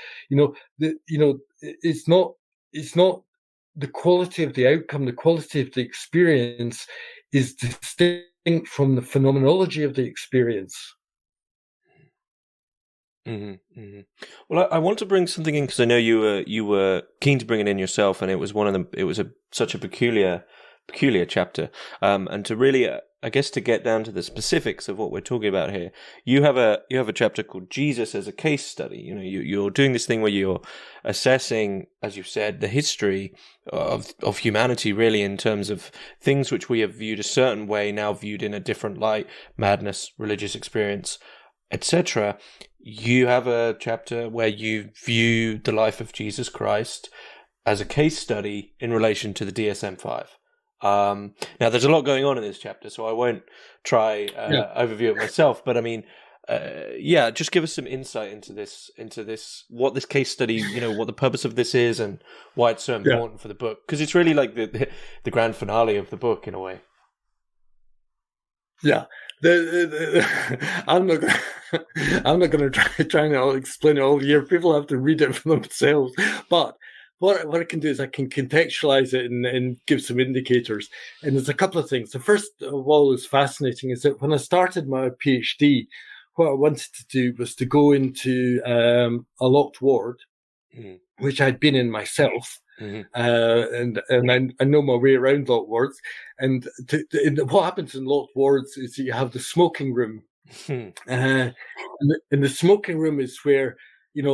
It's not the quality of the outcome, the quality of the experience is distinct from the phenomenology of the experience. Well, I want to bring something in, because I know you were keen to bring it in yourself, and it was such a peculiar chapter, and to really, I guess, to get down to the specifics of what we're talking about here, you have a chapter called Jesus as a Case Study. You're doing this thing where you're assessing, as you said, the history of humanity, really, in terms of things which we have viewed a certain way, now viewed in a different light: madness, religious experience, etc. You have a chapter where you view the life of Jesus Christ as a case study in relation to the DSM-5. Now, there's a lot going on in this chapter, so I won't try overview it myself. But I mean, just give us some insight into this, what this case study, what the purpose of this is, and why it's so important for the book, because it's really like the grand finale of the book in a way. Yeah, I'm not gonna, I'm not going to try and explain it all here. People have to read it for themselves. But what I can do is I can contextualize it and give some indicators. And there's a couple of things. The first of all is fascinating is that when I started my PhD, what I wanted to do was to go into a locked ward, which I'd been in myself. And I know my way around locked wards. And what happens in locked wards is that you have the smoking room. And the smoking room is where, it's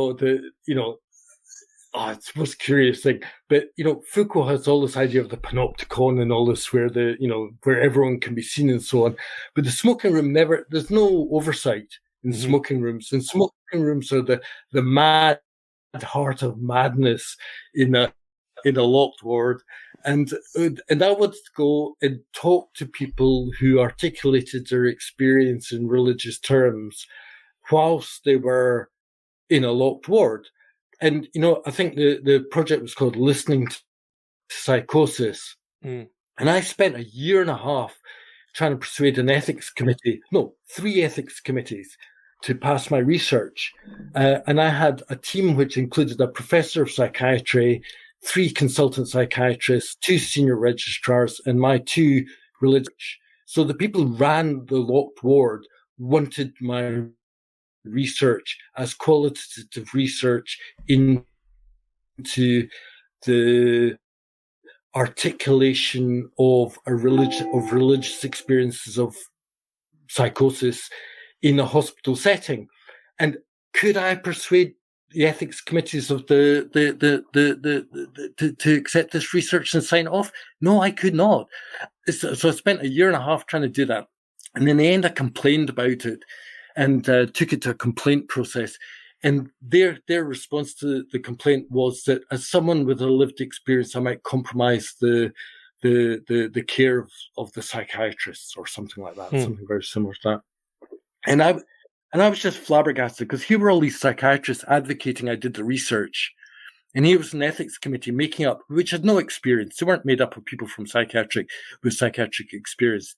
the most curious thing. But, Foucault has all this idea of the panopticon and all this where where everyone can be seen and so on. But the smoking room there's no oversight in smoking rooms. And smoking rooms are the mad heart of madness in a locked ward. And I wanted to go and talk to people who articulated their experience in religious terms whilst they were in a locked ward. And, I think the project was called Listening to Psychosis. And I spent a year and a half trying to persuade three ethics committees to pass my research. And I had a team which included a professor of psychiatry, 3 consultant psychiatrists, 2 senior registrars, and my 2 religious. So the people who ran the locked ward wanted my research as qualitative research into the articulation of religious experiences of psychosis in a hospital setting. And could I persuade the ethics committees of to accept this research and sign it off? No, I could not. So I spent a year and a half trying to do that. And in the end, I complained about it and took it to a complaint process. And their response to the complaint was that as someone with a lived experience, I might compromise the care of the psychiatrists or something like that, something very similar to that. And I was just flabbergasted because here were all these psychiatrists advocating I did the research. And here was an ethics committee making up, which had no experience. They weren't made up of people with psychiatric experience.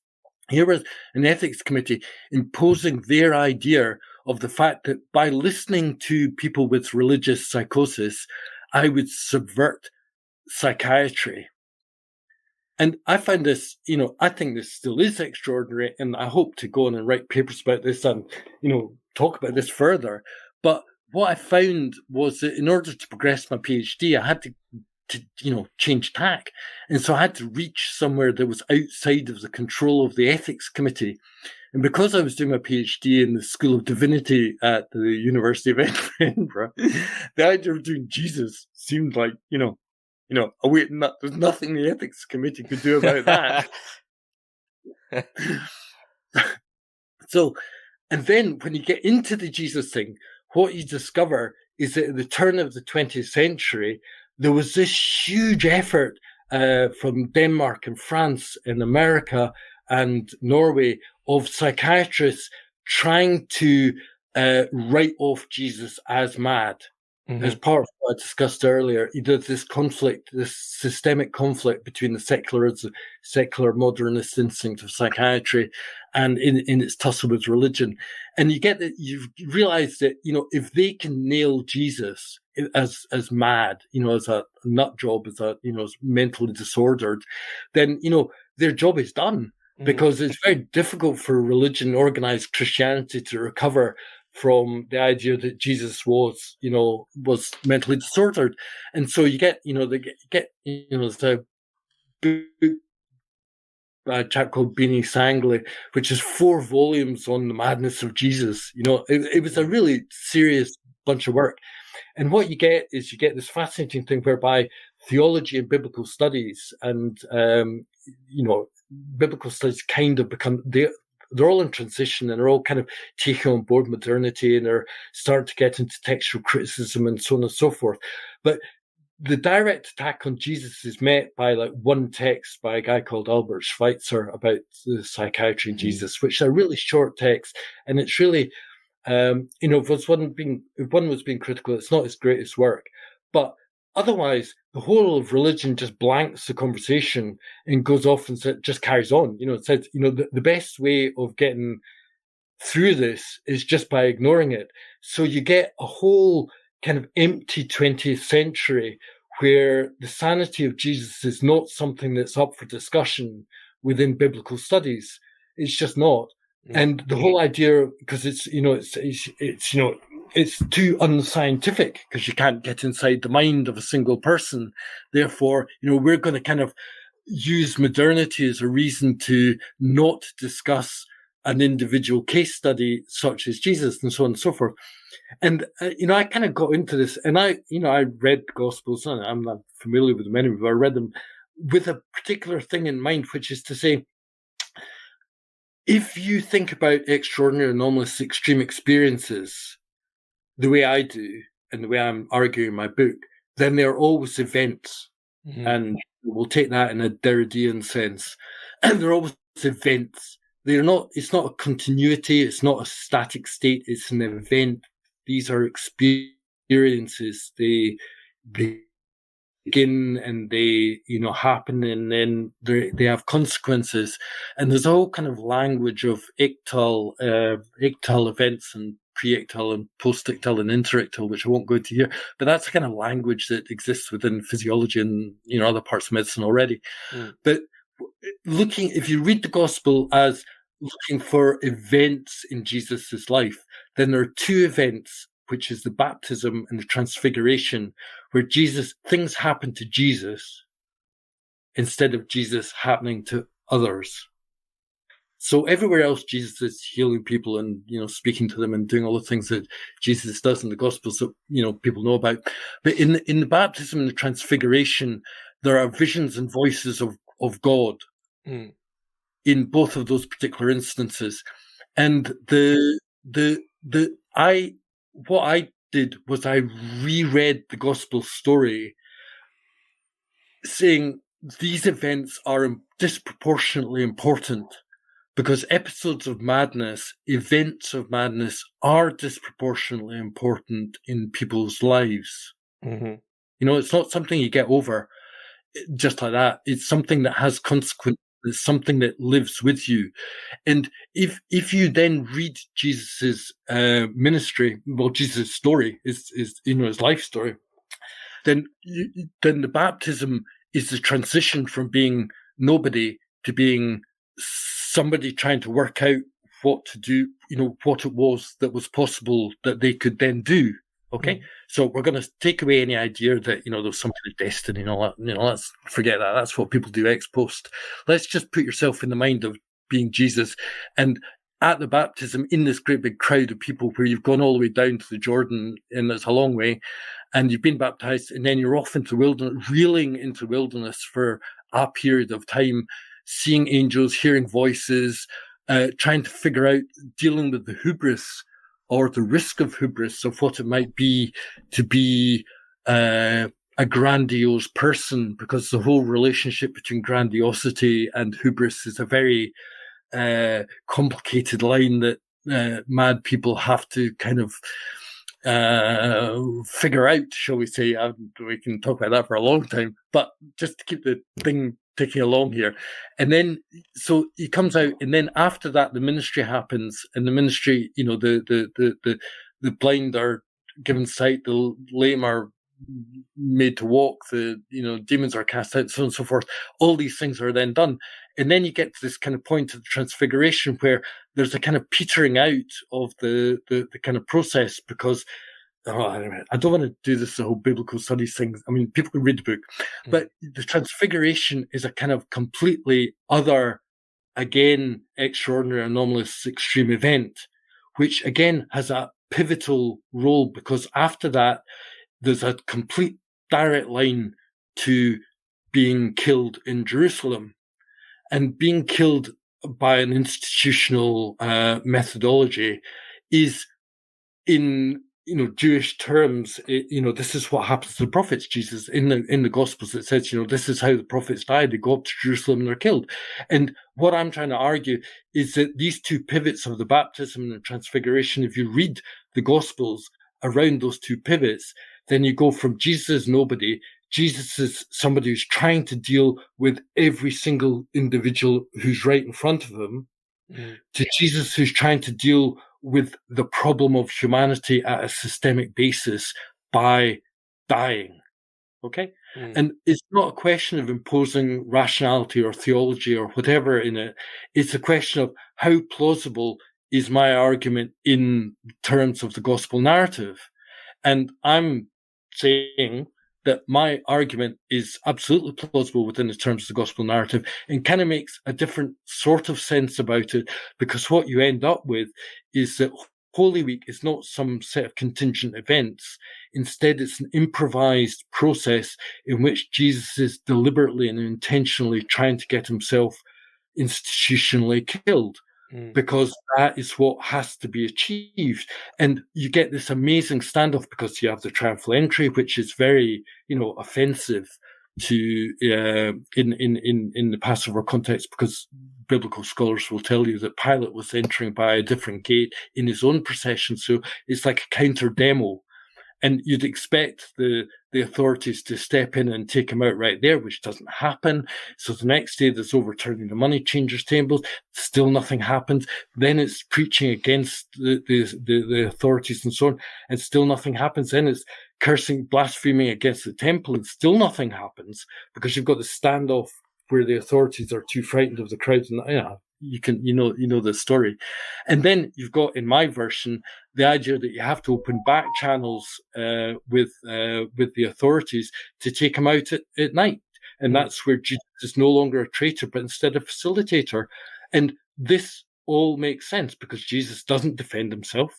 Here was an ethics committee imposing their idea of the fact that by listening to people with religious psychosis, I would subvert psychiatry. And I find this, I think this still is extraordinary, and I hope to go on and write papers about this and, talk about this further. But what I found was that in order to progress my PhD, I had to change tack. And so I had to reach somewhere that was outside of the control of the ethics committee. And because I was doing my PhD in the School of Divinity at the University of Edinburgh, the idea of doing Jesus seemed like, there's nothing the ethics committee could do about that. So, and then when you get into the Jesus thing, what you discover is that at the turn of the 20th century, there was this huge effort from Denmark and France and America and Norway of psychiatrists trying to write off Jesus as mad. As part of what I discussed earlier, there's this conflict, this systemic conflict between the secular modernist instinct of psychiatry and in its tussle with religion. And you get that you realize that, if they can nail Jesus as mad, as a nut job, as mentally disordered, then, their job is done. Because it's very difficult for religion, organized Christianity to recover from the idea that Jesus was mentally disordered. And so you get, there's a chap called Beanie Sangley, which is 4 volumes on the madness of Jesus. It was a really serious bunch of work. And what you get is this fascinating thing whereby theology and biblical studies and, biblical studies kind of become, they're all in transition and they're all kind of taking on board modernity and they're starting to get into textual criticism and so on and so forth. But the direct attack on Jesus is met by one text by a guy called Albert Schweitzer about the psychiatry of Jesus, which is a really short text. And it's really, if one was being critical, it's not his greatest work. But otherwise, the whole of religion just blanks the conversation and goes off and just carries on. It says, the best way of getting through this is just by ignoring it. So you get a whole kind of empty 20th century where the sanity of Jesus is not something that's up for discussion within biblical studies. It's just not. And the whole idea, because it's too unscientific, because you can't get inside the mind of a single person. Therefore, we're going to kind of use modernity as a reason to not discuss an individual case study such as Jesus, and so on and so forth. And, I kind of got into this, and I read the Gospels, and I'm not familiar with many of them, I read them with a particular thing in mind, which is to say, if you think about extraordinary, anomalous, extreme experiences the way I do, and the way I'm arguing in my book, then they're always events. Mm-hmm. And we'll take that in a Derridean sense. And they're always events. It's not a continuity, it's not a static state, it's an event. These are experiences. They begin and they, happen, and then they have consequences. And there's a whole kind of language of ictal events and pre-ictal and post-ictal and inter-ictal, which I won't go into here. But that's the kind of language that exists within physiology and, other parts of medicine already. Mm. But if you read the gospel as looking for events in Jesus's life, then there are two events, which is the baptism and the transfiguration, where things happen to Jesus instead of Jesus happening to others. So everywhere else, Jesus is healing people and, speaking to them and doing all the things that Jesus does in the Gospels that, people know about. But in the baptism and the transfiguration, there are visions and voices of God in both of those particular instances. And what I did was I reread the Gospel story, saying these events are disproportionately important, because episodes of madness, events of madness, are disproportionately important in people's lives. Mm-hmm. It's not something you get over just like that. It's something that has consequences. It's something that lives with you. And if you then read Jesus's ministry, Jesus' story is his life story, then the baptism is the transition from being nobody to being somebody trying to work out what to do, what it was that was possible that they could then do. Okay. Mm. So we're going to take away any idea that, there's some kind of destiny and all that. Let's forget that. That's what people do ex post. Let's just put yourself in the mind of being Jesus. And at the baptism, in this great big crowd of people where you've gone all the way down to the Jordan, and it's a long way, and you've been baptized, and then you're off into wilderness, reeling into wilderness for a period of time, seeing angels, hearing voices, trying to figure out, dealing with the hubris or the risk of hubris of what it might be to be a grandiose person, because the whole relationship between grandiosity and hubris is a very complicated line that mad people have to kind of figure out, shall we say. We can talk about that for a long time, but just to keep the thing ticking along here. And then, so he comes out, and then after that, the ministry happens, and the ministry, the blind are given sight, the lame are made to walk, the demons are cast out, so on and so forth. All these things are then done, and then you get to this kind of point of the transfiguration where there's a kind of petering out of the kind of process, because I don't want to do this the whole biblical studies thing. I mean, people can read the book, but the transfiguration is a kind of completely other, again, extraordinary, anomalous, extreme event, which again has a pivotal role, because after that, there's a complete direct line to being killed in Jerusalem, and being killed by an institutional methodology is, in Jewish terms, this is what happens to the prophets. Jesus in the Gospels, it says, this is how the prophets died. They go up to Jerusalem and they're killed. And what I'm trying to argue is that these two pivots of the baptism and the transfiguration, if you read the Gospels around those two pivots, then you go from Jesus is nobody. Jesus is somebody who's trying to deal with every single individual who's right in front of him, to Jesus who's trying to deal with the problem of humanity at a systemic basis by dying. Okay? And it's not a question of imposing rationality or theology or whatever in it. It's a question of how plausible is my argument in terms of the gospel narrative. And I'm saying that my argument is absolutely plausible within the terms of the gospel narrative and kind of makes a different sort of sense about it, because what you end up with is that Holy Week is not some set of contingent events. Instead, it's an improvised process in which Jesus is deliberately and intentionally trying to get himself institutionally killed, because that is what has to be achieved. And you get this amazing standoff because you have the triumphal entry, which is very, offensive to in the Passover context, because biblical scholars will tell you that Pilate was entering by a different gate in his own procession. So it's like a counter demo. And you'd expect the authorities to step in and take him out right there, which doesn't happen. So the next day there's overturning the money changers' tables. Still nothing happens. Then it's preaching against the authorities and so on, and still nothing happens. Then it's cursing, blaspheming against the temple, and still nothing happens, because you've got the standoff where the authorities are too frightened of the crowds. And you know the story. And then you've got, in my version, the idea that you have to open back channels with the authorities to take him out at night. And that's where Jesus is no longer a traitor, but instead a facilitator. And this all makes sense because Jesus doesn't defend himself.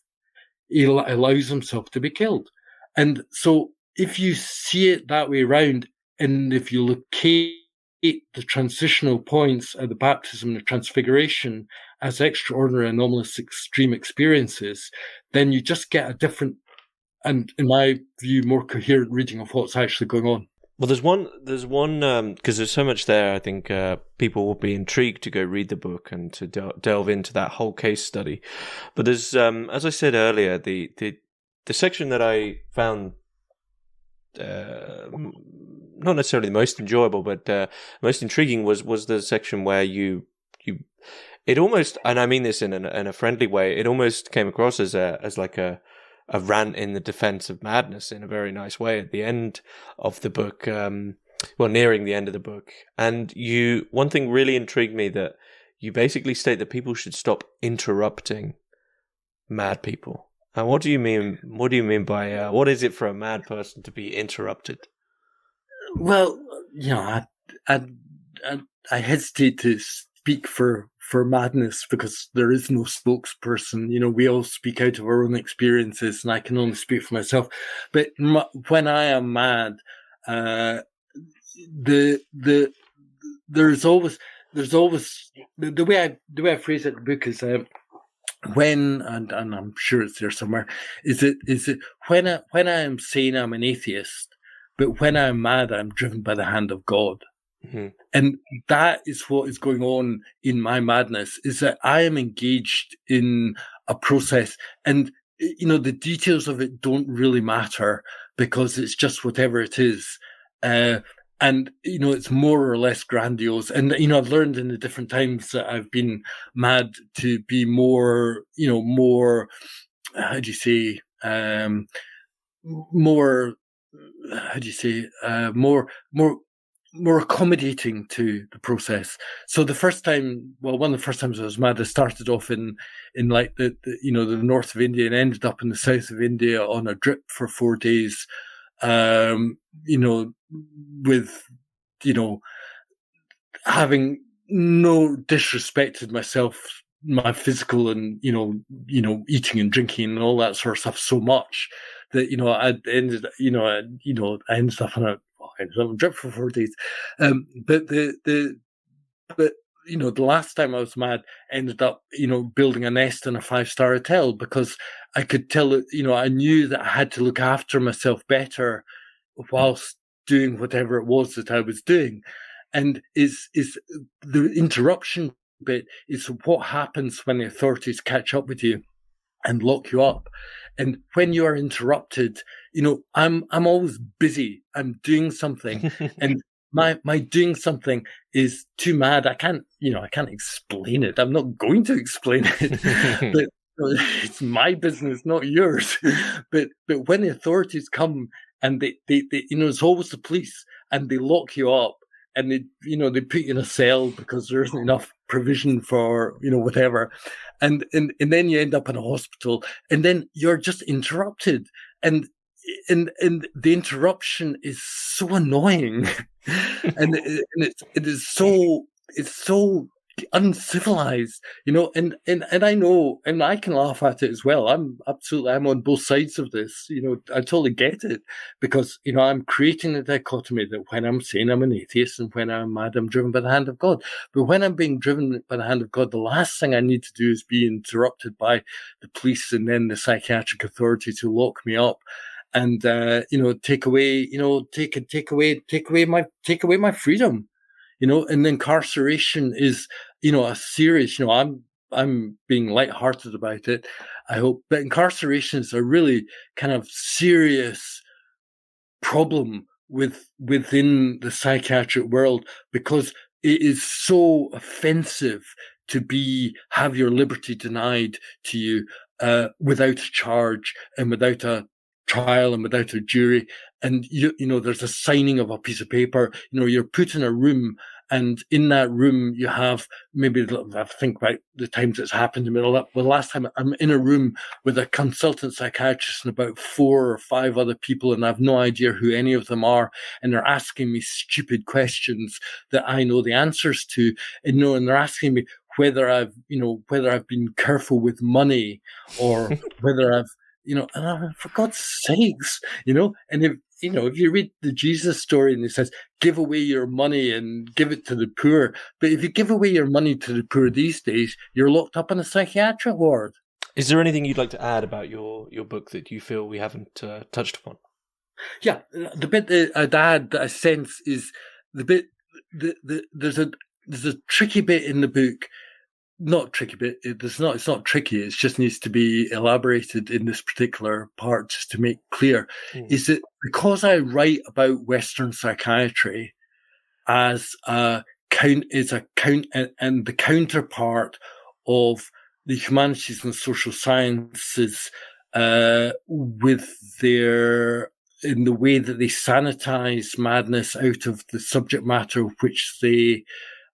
He allows himself to be killed. And so if you see it that way around, and if you locate the transitional points at the baptism and the transfiguration as extraordinary, anomalous, extreme experiences, then you just get a different, and in my view, more coherent reading of what's actually going on. Well, there's one, because there's so much there. I think people will be intrigued to go read the book and to delve into that whole case study. But there's, as I said earlier, the section that I found not necessarily the most enjoyable, but most intriguing was the section where it almost, and I mean this in a friendly way, it almost came across as like a rant in the defense of madness in a very nice way at the end of the book, nearing the end of the book. And one thing really intrigued me, that you basically state that people should stop interrupting mad people. And what do you mean? What do you mean by what is it for a mad person to be interrupted? Well, I hesitate to speak for madness because there is no spokesperson. We all speak out of our own experiences, and I can only speak for myself. But when I am mad, there's always the way I phrase it in the book is. When, and I'm sure it's there somewhere, is it when I am saying I'm an atheist, but when I'm mad, I'm driven by the hand of God. Mm-hmm. And that is what is going on in my madness, is that I am engaged in a process, and, the details of it don't really matter because it's just whatever it is. And, it's more or less grandiose. And, I've learned in the different times that I've been mad to be more, more, more accommodating to the process. So the first time, one of the first times I was mad, I started off in like the north of India and ended up in the south of India on a drip for 4 days. With, having no disrespected myself, my physical and, eating and drinking and all that sort of stuff so much that, I ended up on a drip for 4 days. But the last time I was mad, ended up, building a nest in a 5-star hotel because I could tell it, I knew that I had to look after myself better whilst doing whatever it was that I was doing. And is the interruption bit is what happens when the authorities catch up with you and lock you up. And when you are interrupted, I'm always busy. I'm doing something, and my doing something is too mad. I can't explain it. I'm not going to explain it, but it's my business, not yours. But when the authorities come and they it's always the police, and they lock you up, and they put you in a cell because there isn't enough provision for whatever, and then you end up in a hospital, and then you're just interrupted, and the interruption is so annoying, and it's so uncivilized, and I know, and I can laugh at it as well. I'm on both sides of this. I totally get it, because I'm creating a dichotomy that when I'm saying I'm an atheist and when I'm mad, I'm driven by the hand of God. But when I'm being driven by the hand of God, the last thing I need to do is be interrupted by the police and then the psychiatric authority to lock me up and take away my freedom. And incarceration is, a serious, I'm being lighthearted about it, I hope, but incarceration is a really kind of serious problem within the psychiatric world, because it is so offensive to have your liberty denied to you without a charge and without a trial and without a jury. And there's a signing of a piece of paper. You're put in a room, and in that room you have, maybe I think about the times it's happened to me. Well, the last time I'm in a room with a consultant psychiatrist and about 4 or 5 other people, and I have no idea who any of them are, and they're asking me stupid questions that I know the answers to, and they're asking me whether I've been careful with money, or whether I've and for God's sakes, and if you read the Jesus story and it says, give away your money and give it to the poor. But if you give away your money to the poor these days, you're locked up in a psychiatric ward. Is there anything you'd like to add about your book that you feel we haven't touched upon? Yeah, the bit that I'd add that I sense is the bit, there's a tricky bit in the book. Not tricky bit. It's not tricky. It just needs to be elaborated in this particular part, just to make clear. Is that because I write about Western psychiatry as and the counterpart of the humanities and social sciences, with in the way that they sanitize madness out of the subject matter which they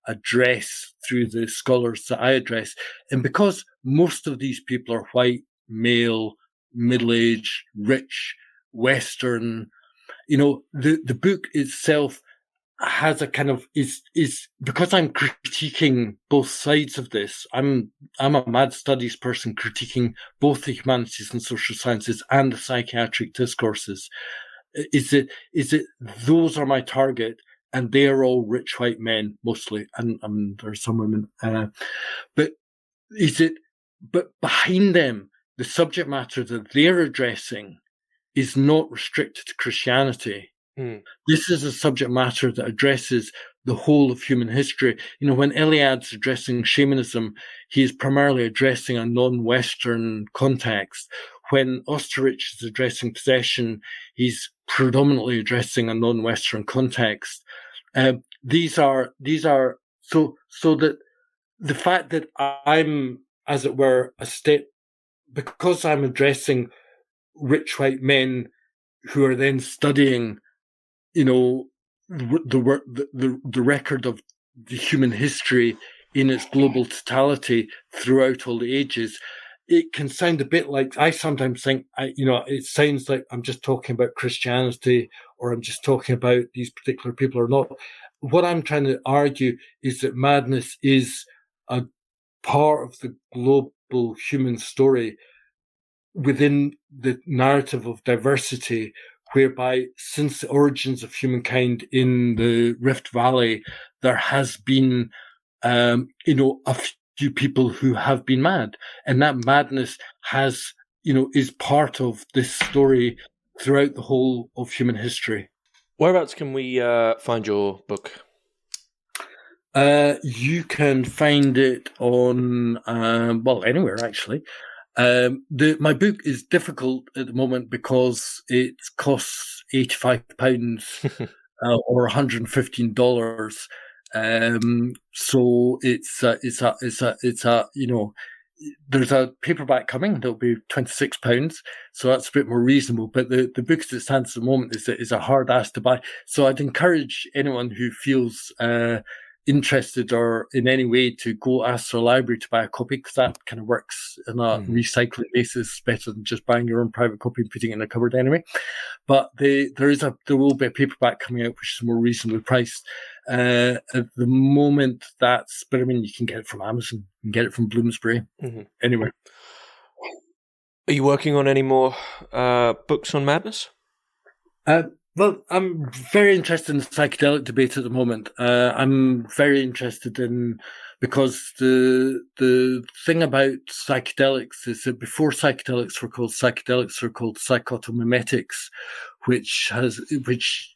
address through the scholars that I address. And because most of these people are white, male, middle-aged, rich, Western, the book itself has a kind of, is because I'm critiquing both sides of this. I'm a mad studies person critiquing both the humanities and social sciences and the psychiatric discourses. Is it those are my target, and they're all rich white men mostly, and there's some women. But behind them, the subject matter that they're addressing is not restricted to Christianity. This is a subject matter that addresses the whole of human history. When Eliad's addressing shamanism, he is primarily addressing a non-Western context. When Osterich is addressing possession, he's predominantly addressing a non-Western context. These are so that the fact that I'm, as it were, because I'm addressing rich white men who are then studying, the record of the human history in its global totality throughout all the ages. It can sound a bit like, I sometimes think, it sounds like I'm just talking about Christianity, or I'm just talking about these particular people or not. What I'm trying to argue is that madness is a part of the global human story within the narrative of diversity, whereby since the origins of humankind in the Rift Valley, there has been, a few people who have been mad, and that madness is part of this story throughout the whole of human history. Whereabouts can we find your book? You can find it on, anywhere actually. My book is difficult at the moment because it costs £85 or $115. So it's there's a paperback coming that'll be £26, so that's a bit more reasonable. But the book as it stands at the moment is a hard ass to buy. So I'd encourage anyone who feels interested or in any way to go ask their library to buy a copy, because that kind of works on a recycling basis better than just buying your own private copy and putting it in a cupboard anyway. But there will be a paperback coming out which is more reasonably priced. At the moment, but I mean, you can get it from Amazon, you can get it from Bloomsbury. Anyway. Are you working on any more books on madness? Well, I'm very interested in the psychedelic debate at the moment. I'm very interested because the thing about psychedelics is that before psychedelics were called psychedelics, they're called psychotomimetics, which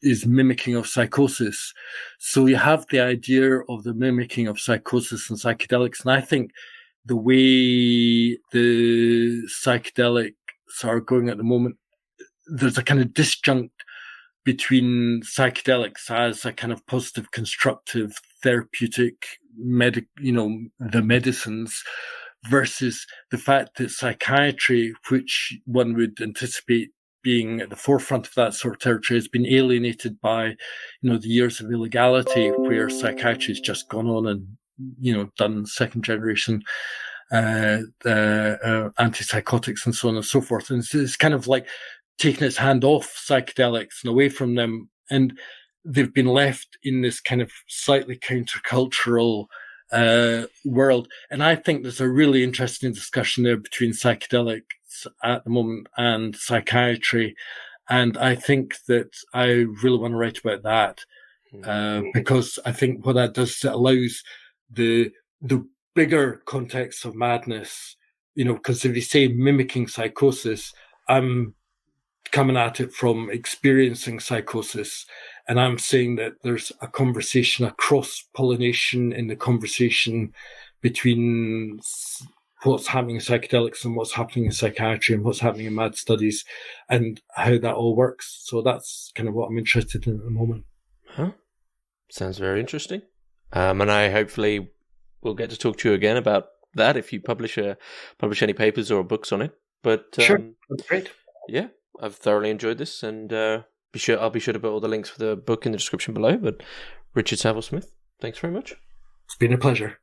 is mimicking of psychosis. So you have the idea of the mimicking of psychosis and psychedelics, and I think the way the psychedelics are going at the moment, there's a kind of disjunct between psychedelics as a kind of positive, constructive, therapeutic, the medicines, versus the fact that psychiatry, which one would anticipate being at the forefront of that sort of territory, has been alienated by, the years of illegality, where psychiatry has just gone on and, done second generation antipsychotics and so on and so forth. And it's kind of like taking its hand off psychedelics and away from them, and they've been left in this kind of slightly countercultural world. And I think there's a really interesting discussion there between psychedelics at the moment and psychiatry, and I think that I really want to write about that because I think what that does is it allows the bigger context of madness, because if you say mimicking psychosis, I'm coming at it from experiencing psychosis, and I'm saying that there's a conversation, a cross-pollination in the conversation between what's happening in psychedelics and what's happening in psychiatry and what's happening in mad studies and how that all works. So that's kind of what I'm interested in at the moment. Sounds very interesting. And I hopefully will get to talk to you again about that if you publish any papers or books on it. But sure, that's great. Yeah, I've thoroughly enjoyed this, and I'll be sure to put all the links for the book in the description below. But Richard Saville-Smith, thanks very much. It's been a pleasure.